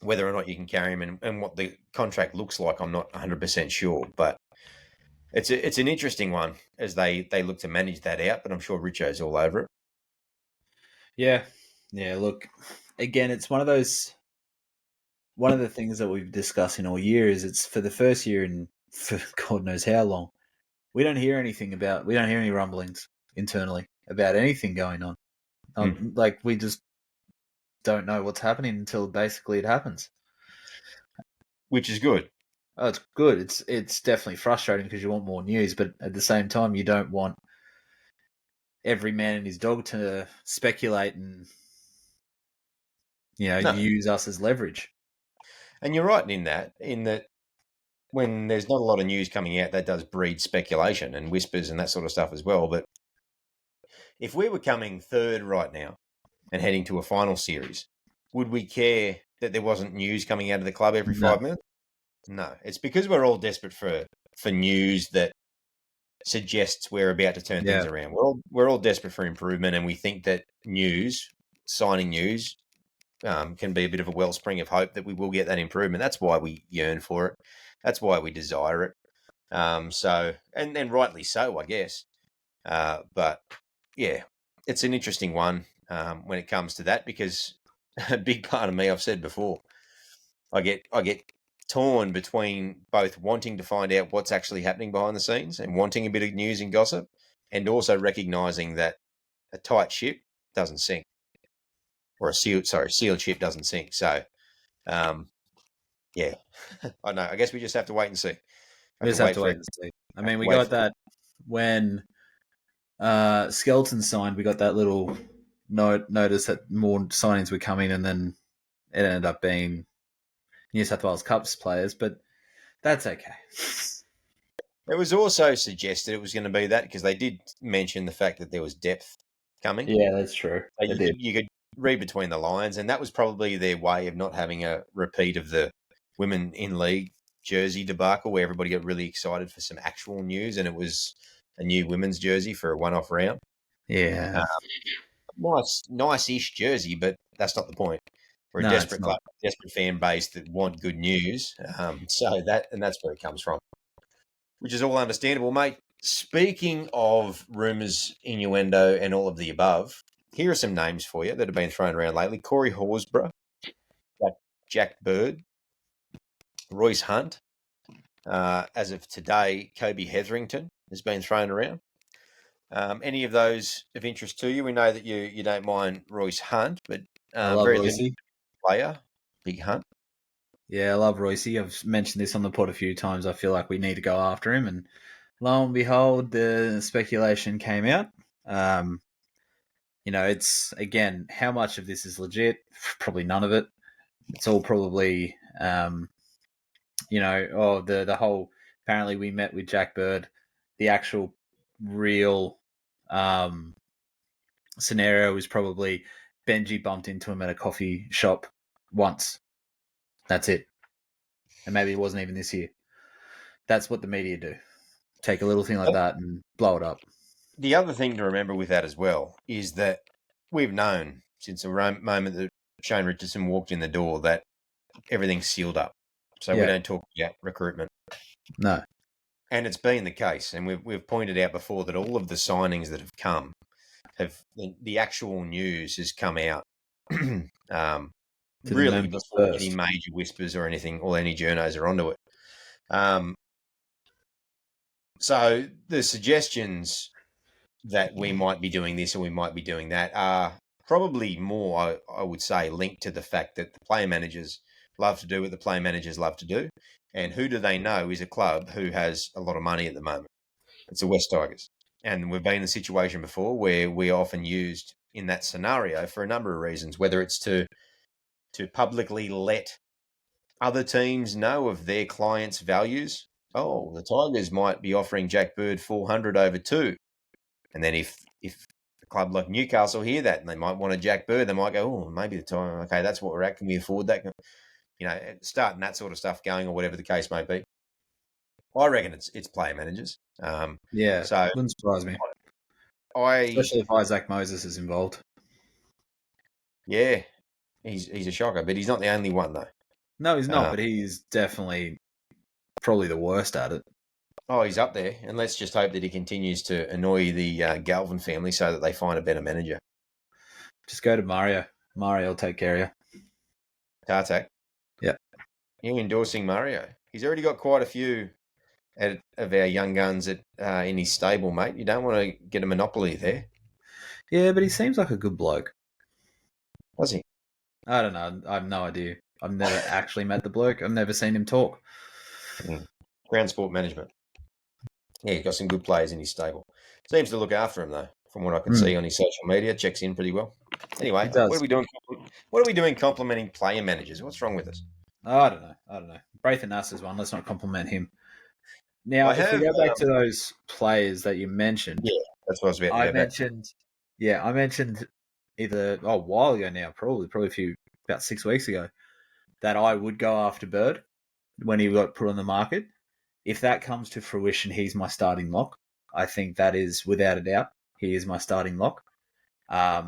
Whether or not you can carry him and what the contract looks like, I'm not 100% sure. But it's an interesting one as they look to manage that out. But I'm sure Richo's all over it. Yeah. Look, again, it's one of the things that we've discussed in all year is it's for the first year and for God knows how long, we don't hear any rumblings internally about anything going on. Like, we just don't know what's happening until basically it happens. Which is good. Oh, it's good. It's definitely frustrating because you want more news, but at the same time, you don't want every man and his dog to speculate and use us as leverage. And you're right in that when there's not a lot of news coming out, that does breed speculation and whispers and that sort of stuff as well. But if we were coming third right now and heading to a final series, would we care that there wasn't news coming out of the club every 5 minutes? No. It's because we're all desperate for news that suggests we're about to turn things around. We're all desperate for improvement, and we think that signing news, can be a bit of a wellspring of hope that we will get that improvement. That's why we yearn for it. That's why we desire it. So, and rightly so, I guess. But yeah, it's an interesting one when it comes to that, because a big part of me, I've said before, I get torn between both wanting to find out what's actually happening behind the scenes and wanting a bit of news and gossip, and also recognizing that a tight ship doesn't sink, or a sealed ship doesn't sink. So, yeah, I know. I guess we just have to wait and see. We just have to wait and see. I mean, we got that when Skeleton signed. We got that little notice that more signings were coming, and then it ended up being New South Wales Cups players. But that's okay. It was also suggested it was going to be that because they did mention the fact that there was depth coming. Yeah, that's true. So you could read between the lines, and that was probably their way of not having a repeat of the women in league jersey debacle, where everybody got really excited for some actual news, and it was a new women's jersey for a one-off round. Yeah, nice-ish jersey, but that's not the point. We're a desperate club, desperate fan base that want good news. So that's where it comes from, which is all understandable, mate. Speaking of rumours, innuendo, and all of the above, here are some names for you that have been thrown around lately. Corey Horsburgh, Jack Bird, Royce Hunt. As of today, Kobe Hetherington has been thrown around. Any of those of interest to you? We know that you don't mind Royce Hunt, but very limited player, big Hunt. Yeah, I love Royce. I've mentioned this on the pod a few times. I feel like we need to go after him, and lo and behold, the speculation came out. It's, again, how much of this is legit? Probably none of it. It's all probably, the whole, apparently we met with Jack Bird. The actual real scenario is probably Benji bumped into him at a coffee shop once. That's it. And maybe it wasn't even this year. That's what the media do. Take a little thing like that and blow it up. The other thing to remember with that as well is that we've known since the moment that Shane Richardson walked in the door that everything's sealed up. So we don't talk about recruitment. No. And it's been the case. And we've pointed out before that all of the signings that have come the actual news has come out really before any major whispers or anything, or any journos are onto it. So the suggestions that we might be doing this or we might be doing that are probably more, I would say, linked to the fact that the player managers love to do what the play managers love to do. And who do they know is a club who has a lot of money at the moment? It's the West Tigers. And we've been in a situation before where we're often used in that scenario for a number of reasons, whether it's to publicly let other teams know of their clients' values. Oh, the Tigers might be offering Jack Bird 400 over 2. And then if a club like Newcastle hear that and they might want a Jack Bird, they might go, oh, maybe the time, okay, that's what we're at. Can we afford that? Starting that sort of stuff going or whatever the case may be. I reckon it's player managers. Yeah, So wouldn't surprise me. Especially if Isaac Moses is involved. Yeah, he's a shocker, but he's not the only one though. No, he's not, but he's definitely probably the worst at it. Oh, he's up there, and let's just hope that he continues to annoy the Galvin family so that they find a better manager. Just go to Mario. Mario will take care of you. Tartak. Yeah. You're endorsing Mario. He's already got quite a few of our young guns in his stable, mate. You don't want to get a monopoly there. Yeah, but he seems like a good bloke. Does he? I don't know. I have no idea. I've never actually met the bloke. I've never seen him talk. Ground sport management. Yeah, he's got some good players in his stable. Seems to look after him though, from what I can see on his social media. Checks in pretty well. Anyway, what are we doing? What are we doing complimenting player managers? What's wrong with us? I don't know. Braithen Nass is one. Let's not compliment him. Now, if we go back to those players that you mentioned, yeah, that's what I was about to go mentioned. Back. Yeah, I mentioned either a while ago now, probably about 6 weeks ago, that I would go after Bird when he got put on the market. If that comes to fruition, he's my starting lock. I think that is without a doubt. He is my starting lock. I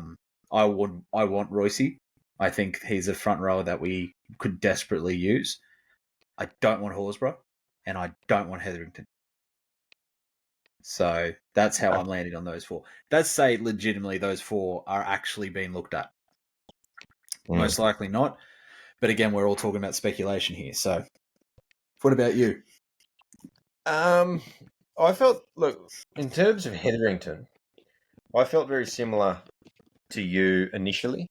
want Royce. I think he's a front rower that we could desperately use. I don't want Horsburgh, and I don't want Hetherington. So that's how I'm landing on those 4. Let's say legitimately those 4 are actually being looked at. Most likely not. But again, we're all talking about speculation here. So what about you? I felt, look, in terms of Hetherington, I felt very similar to you initially.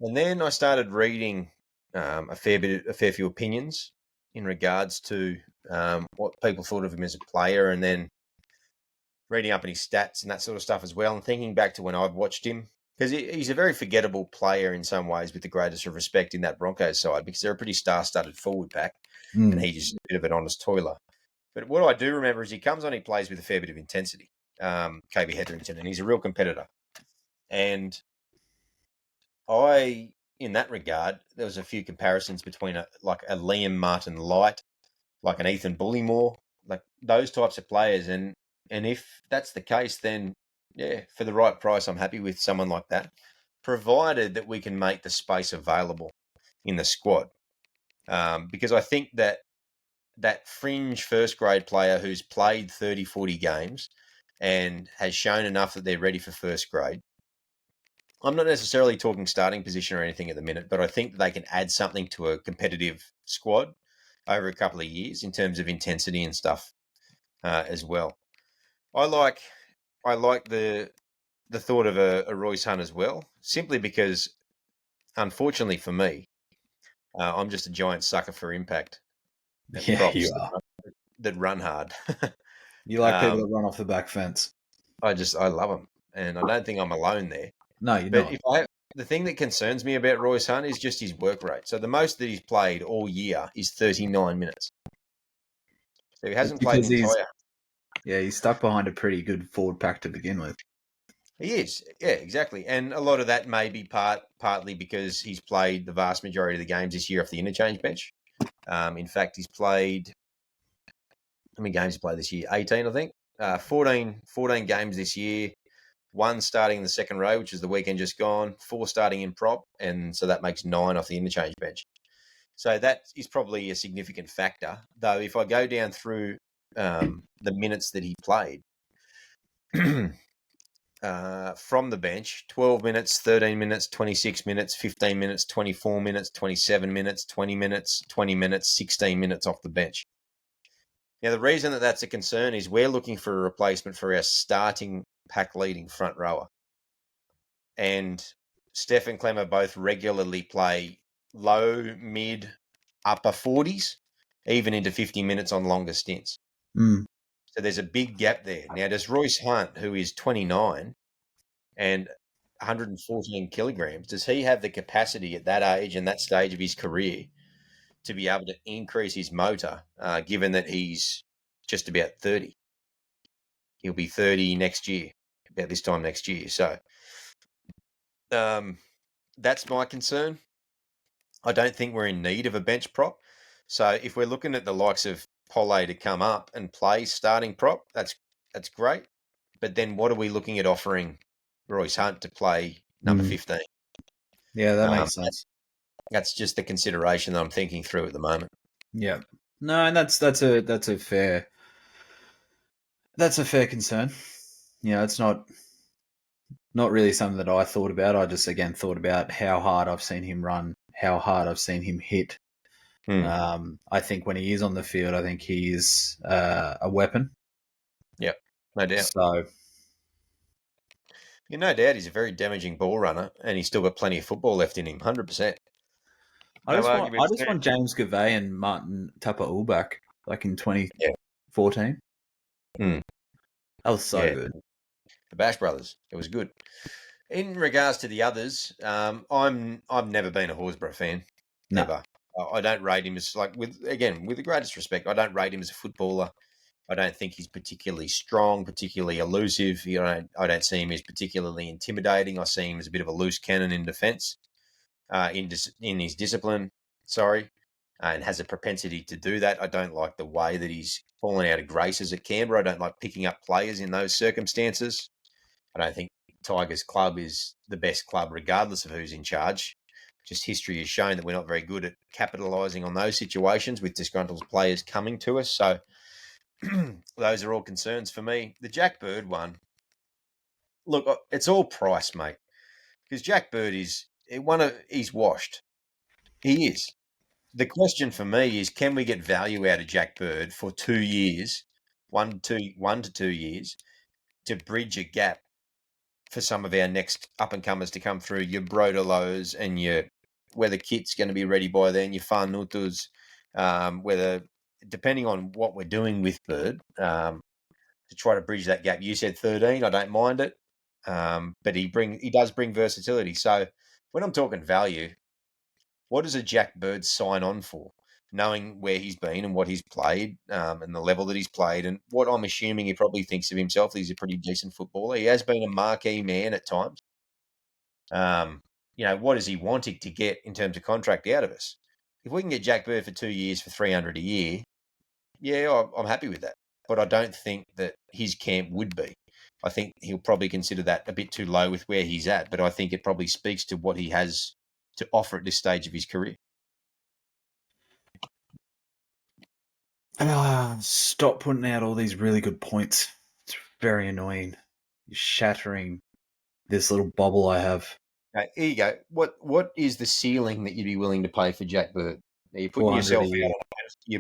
And then I started reading a fair few opinions in regards to what people thought of him as a player, and then reading up on his stats and that sort of stuff as well, and thinking back to when I've watched him, because he's a very forgettable player in some ways, with the greatest of respect in that Broncos side, because they're a pretty star-studded forward pack, and he's just a bit of an honest toiler. But what I do remember is he comes on, he plays with a fair bit of intensity, KB Hetherington, and he's a real competitor. And in that regard, there was a few comparisons between a Liam Martin Light, like an Ethan Bullymore, like those types of players. And if that's the case, then yeah, for the right price, I'm happy with someone like that, provided that we can make the space available in the squad. Because I think that fringe first grade player who's played 30, 40 games and has shown enough that they're ready for first grade. I'm not necessarily talking starting position or anything at the minute, but I think they can add something to a competitive squad over a couple of years in terms of intensity and stuff as well. I like the thought of a Royce Hunt as well, simply because, unfortunately for me, I'm just a giant sucker for impact. Yeah, you are. That run hard. You like people that run off the back fence. I love them, and I don't think I'm alone there. No, you're not. The thing that concerns me about Royce Hunt is just his work rate. So the most that he's played all year is 39 minutes. So he hasn't played the entire. Yeah, he's stuck behind a pretty good forward pack to begin with. He is, yeah, exactly. And a lot of that may be partly because he's played the vast majority of the games this year off the interchange bench. In fact, he's played, how many games he played this year? 18, I think. 14 games this year. 1 starting in the second row, which is the weekend just gone. 4 starting in prop, and so that makes 9 off the interchange bench. So that is probably a significant factor. Though if I go down through the minutes that he played, from the bench, 12 minutes, 13 minutes, 26 minutes, 15 minutes, 24 minutes, 27 minutes, 20 minutes, 20 minutes, 16 minutes off the bench. Now, the reason that that's a concern is we're looking for a replacement for our starting pack-leading front rower. And Steph and Clemmer both regularly play low, mid, upper 40s, even into 50 minutes on longer stints. Mm. So there's a big gap there. Now, does Royce Hunt, who is 29 and 114 kilograms, does he have the capacity at that age and that stage of his career to be able to increase his motor, given that he's just about 30? He'll be 30 next year, about this time next year. So that's my concern. I don't think we're in need of a bench prop. So if we're looking at the likes of Polle to come up and play starting prop, that's great. But then what are we looking at offering Royce Hunt to play number 15? Yeah, that makes sense. That's just the consideration that I'm thinking through at the moment. Yeah. No, and that's a fair concern. Yeah, it's not really something that I thought about. I just again thought about how hard I've seen him run, how hard I've seen him hit. I think when he is on the field, I think he is a weapon. Yep, no doubt. So, no doubt he's a very damaging ball runner, and he's still got plenty of football left in him. 100%. I just want James Gavay and Martin Tapa back, like in 2014. Mm. That was so good. The Bash Brothers, it was good. In regards to the others, I've never been a Horsburgh fan. No. Never. I don't rate him as with the greatest respect, I don't rate him as a footballer. I don't think he's particularly strong, particularly elusive. I don't see him as particularly intimidating. I see him as a bit of a loose cannon in defence, in his discipline. And has a propensity to do that. I don't like the way that he's fallen out of graces at Canberra. I don't like picking up players in those circumstances. I don't think Tigers Club is the best club, regardless of who's in charge. Just history has shown that we're not very good at capitalising on those situations with disgruntled players coming to us. So those are all concerns for me. The Jack Bird one, look, it's all price, mate. Because Jack Bird he's washed. He is. The question for me is, can we get value out of Jack Bird for 2 years, 1 to 2 years, to bridge a gap for some of our next up-and-comers to come through, your Brodelows and your whether kit's going to be ready by then, your Farnutus, whether, depending on what we're doing with Bird, to try to bridge that gap. You said 13, I don't mind it, but he does bring versatility. So when I'm talking value, what does a Jack Bird sign on for? Knowing where he's been and what he's played, and the level that he's played, and what I'm assuming he probably thinks of himself, he's a pretty decent footballer. He has been a marquee man at times. What is he wanting to get in terms of contract out of us? If we can get Jack Bird for 2 years for $300 a year, yeah, I'm happy with that. But I don't think that his camp would be. I think he'll probably consider that a bit too low with where he's at, but I think it probably speaks to what he has to offer at this stage of his career. Stop putting out all these really good points. It's very annoying. You're shattering this little bubble I have. Okay, here you go. What is the ceiling that you'd be willing to pay for Jack Bird? Now, you're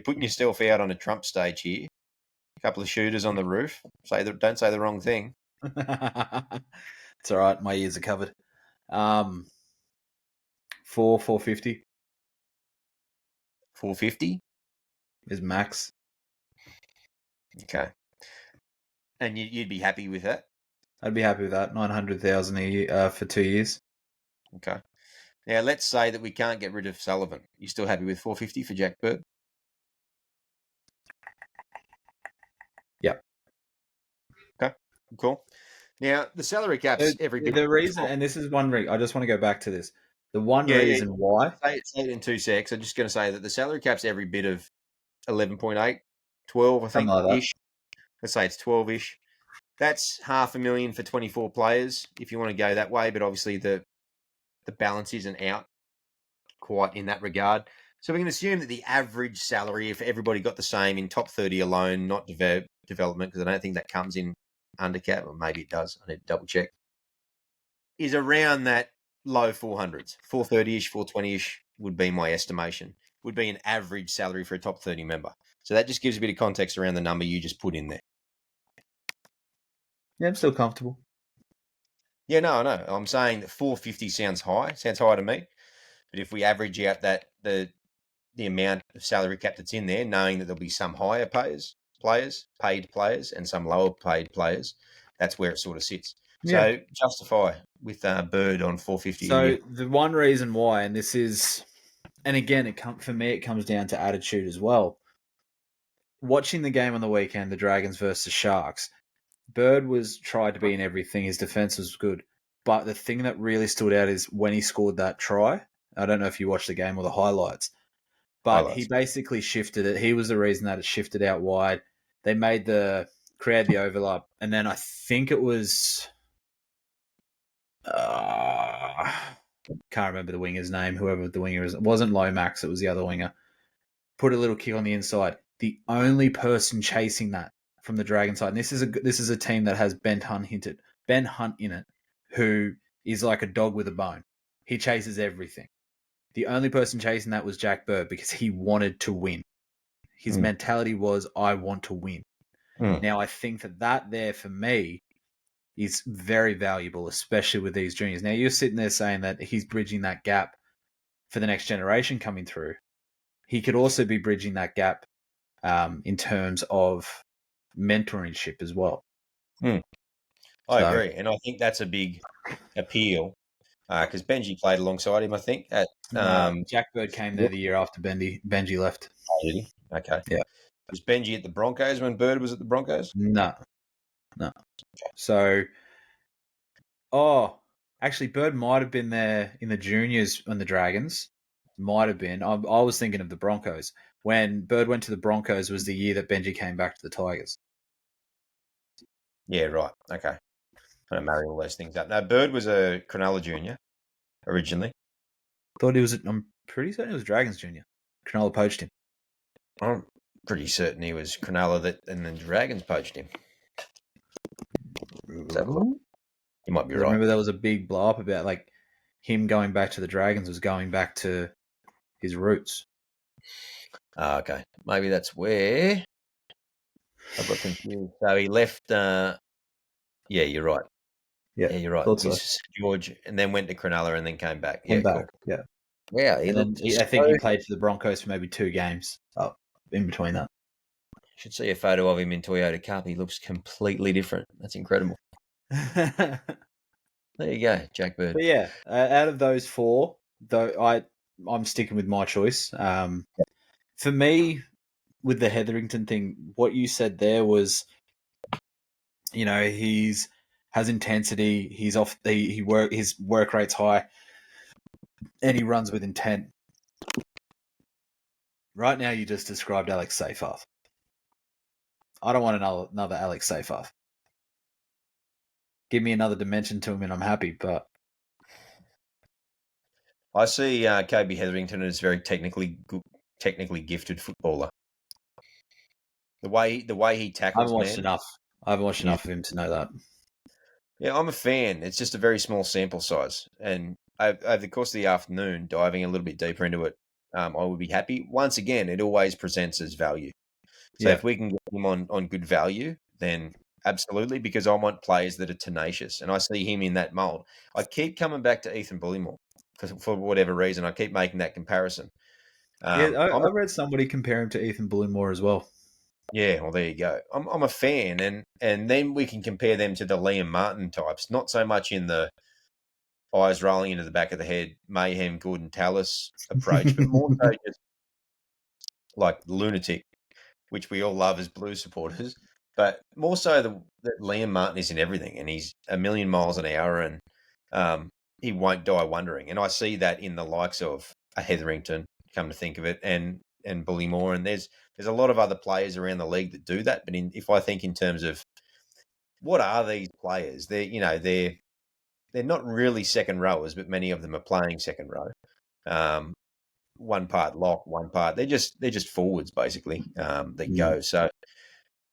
putting yourself out on a Trump stage here. A couple of shooters on the roof. Don't say the wrong thing. It's all right. My ears are covered. 450. 450 is max. Okay. And you'd be happy with that? I'd be happy with that. 900,000 a year for 2 years. Okay. Now let's say that we can't get rid of Sullivan. You still happy with 450 for Jack Bird? Yeah. Okay. Cool. Now the salary cap's every bit. The reason, and this is one reason. I just want to go back to this. The one reason why. Say it in 2 secs. I'm just going to say that the salary cap's every bit of 11.8, 12, I think, like ish. Let's say it's 12-ish. That's $500,000 for 24 players, if you want to go that way. But obviously the balance isn't out quite in that regard. So we can assume that the average salary, if everybody got the same in top 30 alone, not development, because I don't think that comes in under cap, or maybe it does. I need to double check. Is around that low 400s, 430-ish, 420-ish would be my estimation. Would be an average salary for a top 30 member. So that just gives a bit of context around the number you just put in there. Yeah, I'm still comfortable. Yeah, no, I know. I'm saying that 450 sounds high to me. But if we average out the the amount of salary cap that's in there, knowing that there'll be some higher paid players, and some lower paid players. That's where it sort of sits. Yeah. So justify with Bird on 450 a So year. the one reason why, and this is, and again, for me, it comes down to attitude as well. Watching the game on the weekend, the Dragons versus the Sharks, Bird tried to be in everything. His defense was good. But the thing that really stood out is when he scored that try. I don't know if you watched the game or the highlights, but he basically shifted it. He was the reason that it shifted out wide. They created the overlap. And then I think it was, can't remember the winger's name, whoever the winger is. It wasn't Lomax, it was the other winger. Put a little kick on the inside. The only person chasing that from the Dragon side, and this is a team that has Ben Hunt in it, who is like a dog with a bone. He chases everything. The only person chasing that was Jack Bird because he wanted to win. His mentality was, I want to win. Now, I think that there for me is very valuable, especially with these juniors. Now, you're sitting there saying that he's bridging that gap for the next generation coming through. He could also be bridging that gap in terms of mentorship as well. I agree, and I think that's a big appeal because Benji played alongside him, I think. Jack Bird came there the year after Benji left. Oh, did he? Okay. Yeah. Was Benji at the Broncos when Bird was at the Broncos? No. Okay. So, actually, Bird might have been there in the juniors and the Dragons. Might have been. I was thinking of the Broncos. When Bird went to the Broncos was the year that Benji came back to the Tigers. Yeah, right. Okay. I'm going to marry all those things up. No, Bird was a Cronulla junior originally. I'm pretty certain it was Dragons junior. Cronulla poached him. I'm pretty certain he was Cronulla and then Dragons poached him. Let's have a look. You might be right. I remember there was a big blow up about like him going back to the Dragons was going back to his roots. Okay. Maybe that's where I got confused. So he left. Yeah, you're right. Yeah, you're right. Thought so. George, and then went to Cronulla and then came back. Came back. Cool. Yeah. Yeah, I think he played for the Broncos for maybe 2 games in between that. You should see a photo of him in Toyota Cup. He looks completely different. That's incredible. There you go, Jack Bird. But yeah, out of those 4, though, I'm sticking with my choice. For me, with the Hetherington thing, what you said there was, he's has intensity. He's off. His work rate's high, and he runs with intent. Right now, you just described Alex Seyfarth. I don't want another Alex Seyfarth. Give me another dimension to him, and I'm happy. But I see Kobe Hetherington as very technically gifted footballer. The way he tackles, I haven't watched enough. I haven't watched enough of him to know that. Yeah, I'm a fan. It's just a very small sample size, and over the course of the afternoon, diving a little bit deeper into it, I would be happy. Once again, it always presents as value. So if we can get him on good value, then absolutely, because I want players that are tenacious, and I see him in that mold. I keep coming back to Ethan Bullymore for whatever reason. I keep making that comparison. I read somebody compare him to Ethan Bullymore as well. Yeah, well, there you go. I'm a fan, and then we can compare them to the Liam Martin types. Not so much in the eyes rolling into the back of the head, mayhem, Gordon Tallis approach, but more so just like lunatic, which we all love as Blues supporters. But more so that Liam Martin is in everything, and he's a million miles an hour, and he won't die wondering. And I see that in the likes of a Hetherington, come to think of it, and Bullymore, and there's a lot of other players around the league that do that. But if I think in terms of what are these players, they're not really second rowers, but many of them are playing second row. One part lock, one part they're just forwards basically. They go. So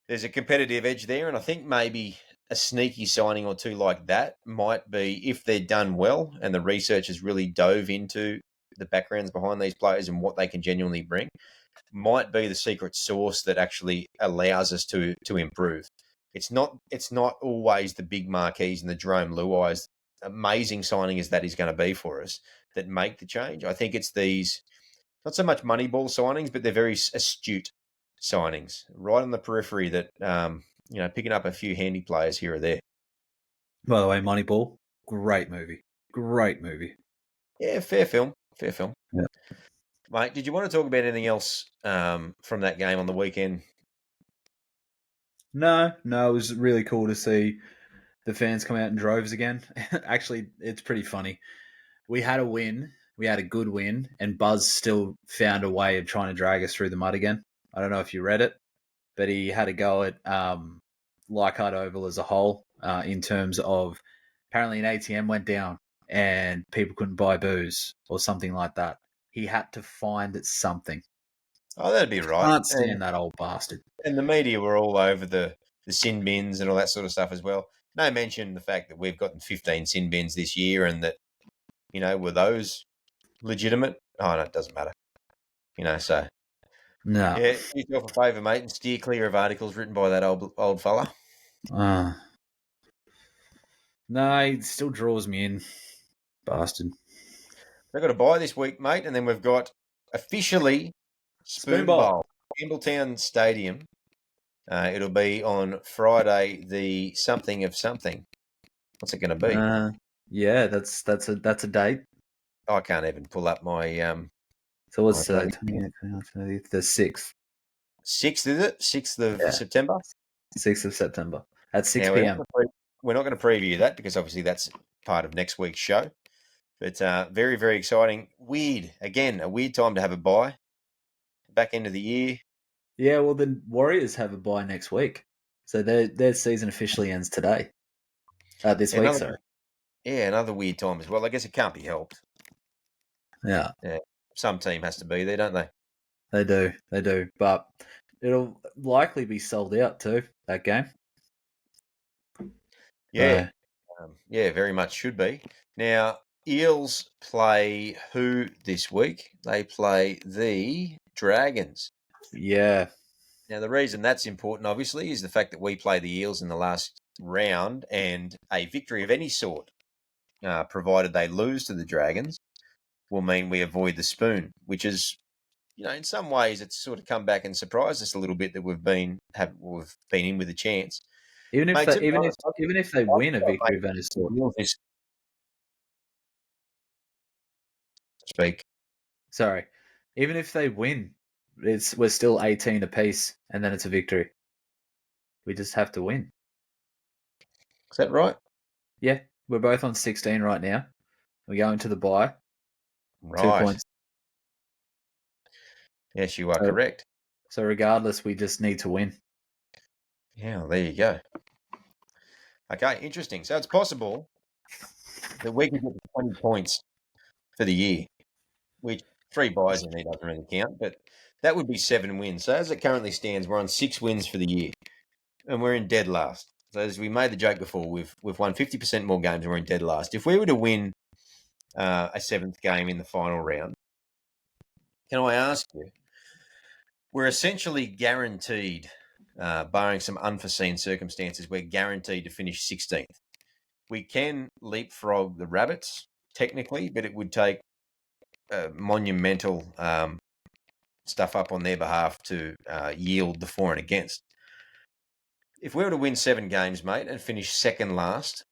there's a competitive edge there, and I think maybe a sneaky signing or two like that might be, if they're done well and the research has really dove into the backgrounds behind these players and what they can genuinely bring, might be the secret sauce that actually allows us to improve. It's not always the big marquees and the Jerome Luai's, amazing signing as that is going to be for us, that make the change. I think it's these not so much Moneyball signings, but they're very astute signings, right on the periphery that, picking up a few handy players here or there. By the way, Moneyball, great movie. Great movie. Yeah, fair film. Yeah. Mate, did you want to talk about anything else from that game on the weekend? No, it was really cool to see the fans come out in droves again. Actually, it's pretty funny. We had a win. We had a good win, and Buzz still found a way of trying to drag us through the mud again. I don't know if you read it, but he had a go at Leichhardt Oval as a whole in terms of apparently an ATM went down and people couldn't buy booze or something like that. He had to find something. Oh, that'd be right. Can't stand that old bastard. And the media were all over the sin bins and all that sort of stuff as well. No mention the fact that we've gotten 15 sin bins this year and that, were those legitimate? Oh, no, it doesn't matter. So. No. Yeah, do yourself a favour, mate, and steer clear of articles written by that old fella. No, he still draws me in. Bastard. We've got a bye this week, mate, and then we've got officially Spoon Bowl, Campbelltown Stadium. It'll be on Friday, the something of something. What's it going to be? Yeah, that's a date. I can't even pull up my. So what's the 6th? 6th, is it? 6th of September? 6th of September at 6 now, p.m. We're not going to preview that because obviously that's part of next week's show. But very, very exciting. Weird. Again, a weird time to have a bye. Back end of the year. Yeah, well, the Warriors have a bye next week. So their season officially ends today. This week, sorry. Yeah, another weird time as well. I guess it can't be helped. Yeah. Some team has to be there, don't they? They do. But it'll likely be sold out too, that game. Yeah. Very much should be. Now, Eels play who this week? They play the Dragons. Yeah. Now, the reason that's important, obviously, is the fact that we play the Eels in the last round, and a victory of any sort, provided they lose to the Dragons, will mean we avoid the spoon, which is, in some ways, it's sort of come back and surprised us a little bit that we've been in with a chance. Even if they win a victory of any sort. Speak. Sorry. Even if they win, we're still 18 apiece, and then it's a victory. We just have to win. Is that right? Yeah, we're both on 16 right now. We're going to the bye. Right. 2 points. Yes, you are correct. So regardless, we just need to win. Yeah, well, there you go. Okay, interesting. So it's possible that we can get 20 points for the year, which 3 buys in there doesn't really count, but that would be 7 wins. So as it currently stands, we're on 6 wins for the year, and we're in dead last. So as we made the joke before, we've won 50% more games and we're in dead last. If we were to win a 7th game in the final round, can I ask you, we're essentially guaranteed, barring some unforeseen circumstances, we're guaranteed to finish 16th. We can leapfrog the Rabbits, technically, but it would take monumental stuff up on their behalf to yield the for and against. If we were to win 7 games, mate, and finish second last,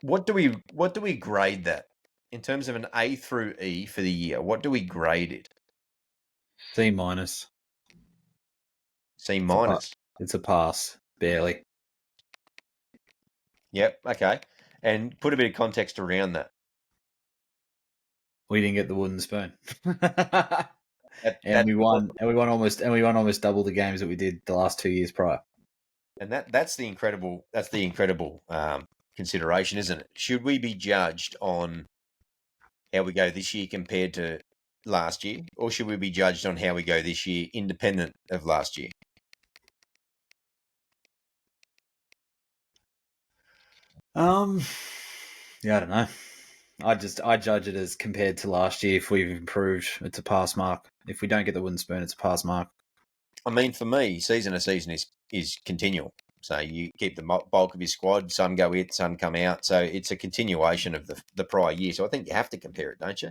what do we grade that in terms of an A through E for the year? What do we grade it? C minus. C minus. It's a pass, barely. Yep. Okay. And put a bit of context around that. We didn't get the wooden spoon. We won almost double the games that we did the last 2 years prior. And that's the incredible consideration, isn't it? Should we be judged on how we go this year compared to last year, or should we be judged on how we go this year independent of last year? Yeah, I don't know. I judge it as compared to last year. If we've improved, it's a pass mark. If we don't get the wooden spoon, it's a pass mark. I mean, for me, season to season is continual. So you keep the bulk of your squad. Some go in, some come out. So it's a continuation of the prior year. So I think you have to compare it, don't you?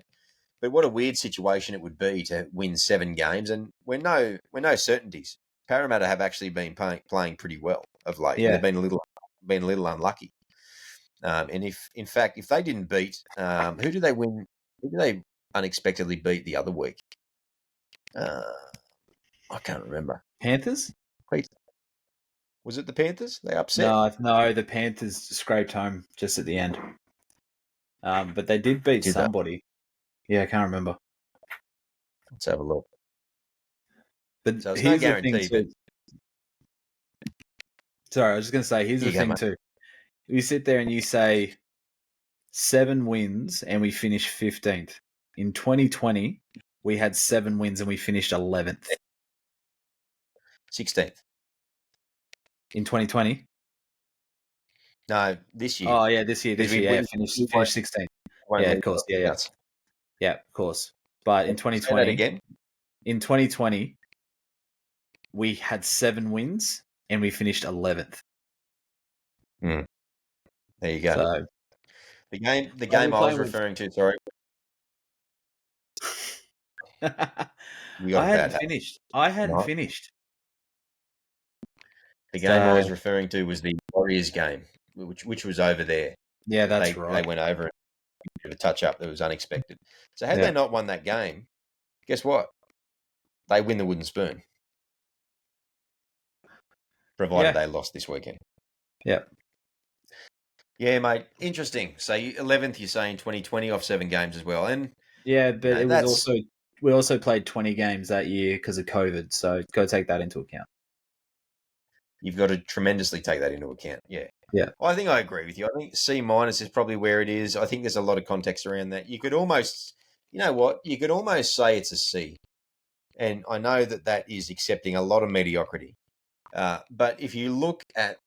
But what a weird situation it would be to win 7 games, and we're no certainties. Parramatta have actually been playing pretty well of late. Yeah. They've been a little unlucky. And if they didn't beat, who do they win? Who do they unexpectedly beat the other week? I can't remember. Panthers? Was it the Panthers? They upset? No, the Panthers scraped home just at the end. But they did beat somebody. Yeah, I can't remember. Let's have a look. But So it's here's no guarantee. the thing too. Sorry, I was just going to say, here's the thing too. You sit there and you say 7 wins and we finished 15th. In 2020, we had 7 wins and we finished 11th. 16th. In 2020? No, this year. Oh, yeah, this year. Finished 16th. Yeah, of course. Yeah. Yeah, of course. But in 2020, again? In 2020, we had 7 wins and we finished 11th. There you go. So, the game I was referring to, sorry. I hadn't finished. The game I was referring to was the Warriors game, which was over there. Yeah, that's right. They went over and did a touch up that was unexpected. So had they not won that game, guess what? They win the wooden spoon. Provided they lost this weekend. Yeah. Yeah, mate. Interesting. So 11th, you're saying 2020 off 7 games as well. And yeah, but it was we also played 20 games that year because of COVID. So go take that into account. You've got to tremendously take that into account. Yeah. Yeah. Well, I think I agree with you. I think C- is probably where it is. I think there's a lot of context around that. You could almost, you could almost say it's a C. And I know that is accepting a lot of mediocrity. But if you look at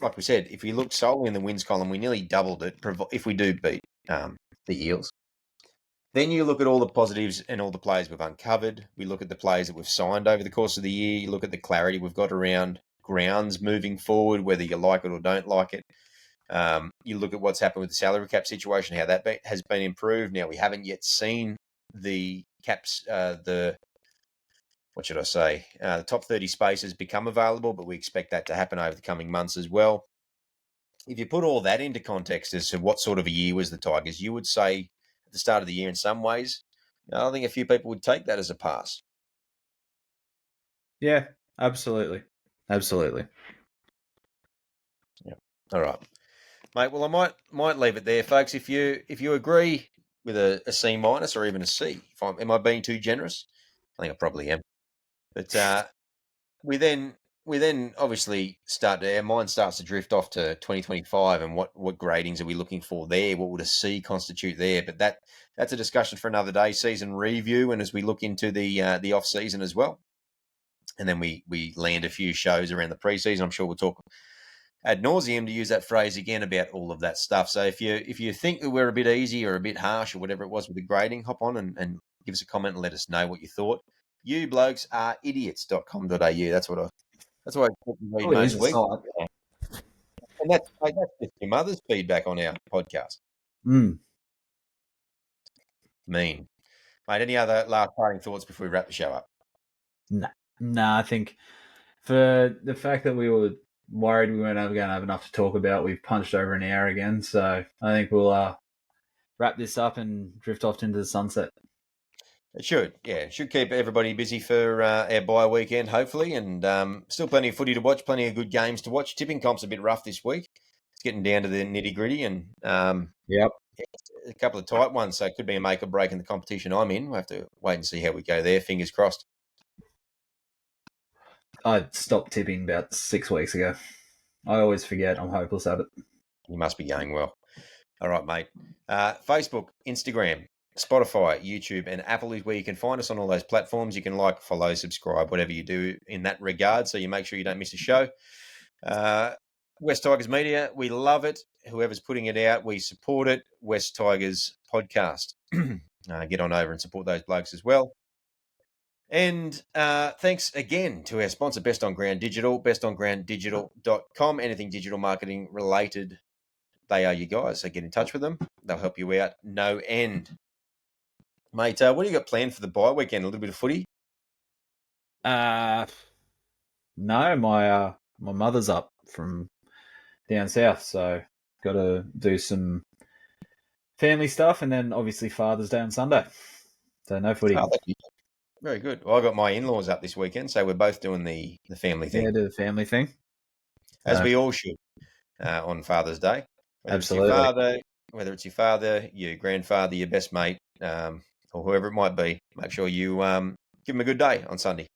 like we said, if you look solely in the wins column, we nearly doubled it if we do beat the Eels. Then you look at all the positives and all the players we've uncovered. We look at the players that we've signed over the course of the year. You look at the clarity we've got around grounds moving forward, whether you like it or don't like it. You look at what's happened with the salary cap situation, how that has been improved. Now, we haven't yet seen the caps, the top 30 spaces become available, but we expect that to happen over the coming months as well. If you put all that into context as to what sort of a year was the Tigers, you would say at the start of the year, in some ways, I think a few people would take that as a pass. Yeah, absolutely. Absolutely. Yeah. All right, mate. Well, I might leave it there, folks. If you agree with a C- or even a C, am I being too generous? I think I probably am. But we then obviously our mind starts to drift off to 2025 and what gradings are we looking for there? What would a C constitute there? But that's a discussion for another day. Season review, and as we look into the off season as well, and then we land a few shows around the preseason. I'm sure we'll talk ad nauseum, to use that phrase again, about all of that stuff. So if you think that we're a bit easy or a bit harsh or whatever it was with the grading, hop on and give us a comment and let us know what you thought. You blokes are idiots.com.au. That's what I read most weeks. And that's just your mother's feedback on our podcast. Mean. Mate, any other last parting thoughts before we wrap the show up? No, I think for the fact that we were worried we weren't ever going to have enough to talk about, we've punched over an hour again. So I think we'll wrap this up and drift off into the sunset. It should, yeah. It should keep everybody busy for our bye weekend, hopefully. And still plenty of footy to watch, plenty of good games to watch. Tipping comp's a bit rough this week. It's getting down to the nitty-gritty and a couple of tight ones. So it could be a make or break in the competition I'm in. We'll have to wait and see how we go there. Fingers crossed. I stopped tipping about 6 weeks ago. I always forget. I'm hopeless at it. You must be going well. All right, mate. Facebook, Instagram, Spotify, YouTube, and Apple is where you can find us on all those platforms. You can like, follow, subscribe, whatever you do in that regard, so you make sure you don't miss a show. West Tigers Media, we love it. Whoever's putting it out, we support it. West Tigers Podcast. Get on over and support those blokes as well. And thanks again to our sponsor, Best on Ground Digital, bestongrounddigital.com. Anything digital marketing related, they are you guys. So get in touch with them. They'll help you out no end. Mate, what do you got planned for the bye weekend? A little bit of footy? No, my mother's up from down south, so got to do some family stuff, and then obviously Father's Day on Sunday. So no footy. Oh, very good. Well, I got my in-laws up this weekend, so we're both doing the family thing. Yeah, do the family thing. As we all should on Father's Day. Absolutely. Whether it's your father, your grandfather, your best mate, or whoever it might be, make sure you give them a good day on Sunday.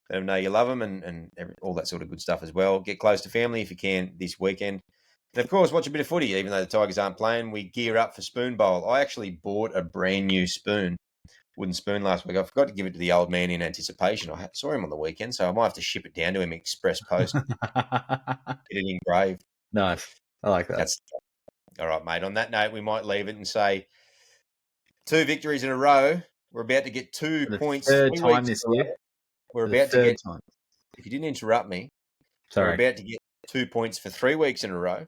Let them know you love them and all that sort of good stuff as well. Get close to family if you can this weekend. And, of course, watch a bit of footy. Even though the Tigers aren't playing, we gear up for Spoon Bowl. I actually bought a brand new wooden spoon last week. I forgot to give it to the old man in anticipation. I saw him on the weekend, so I might have to ship it down to him express post. Get it engraved. Nice. I like that. That's all right, mate. On that note, we might leave it and say 2 victories in a row. We're about to get 2 points. Third time this year. We're about to get. Time. If you didn't interrupt me, sorry. We're about to get 2 points for 3 weeks in a row.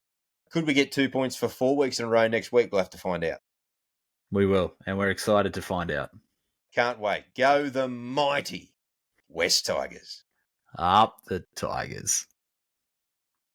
Could we get 2 points for 4 weeks in a row next week? We'll have to find out. We will, and we're excited to find out. Can't wait. Go the mighty West Tigers. Up the Tigers.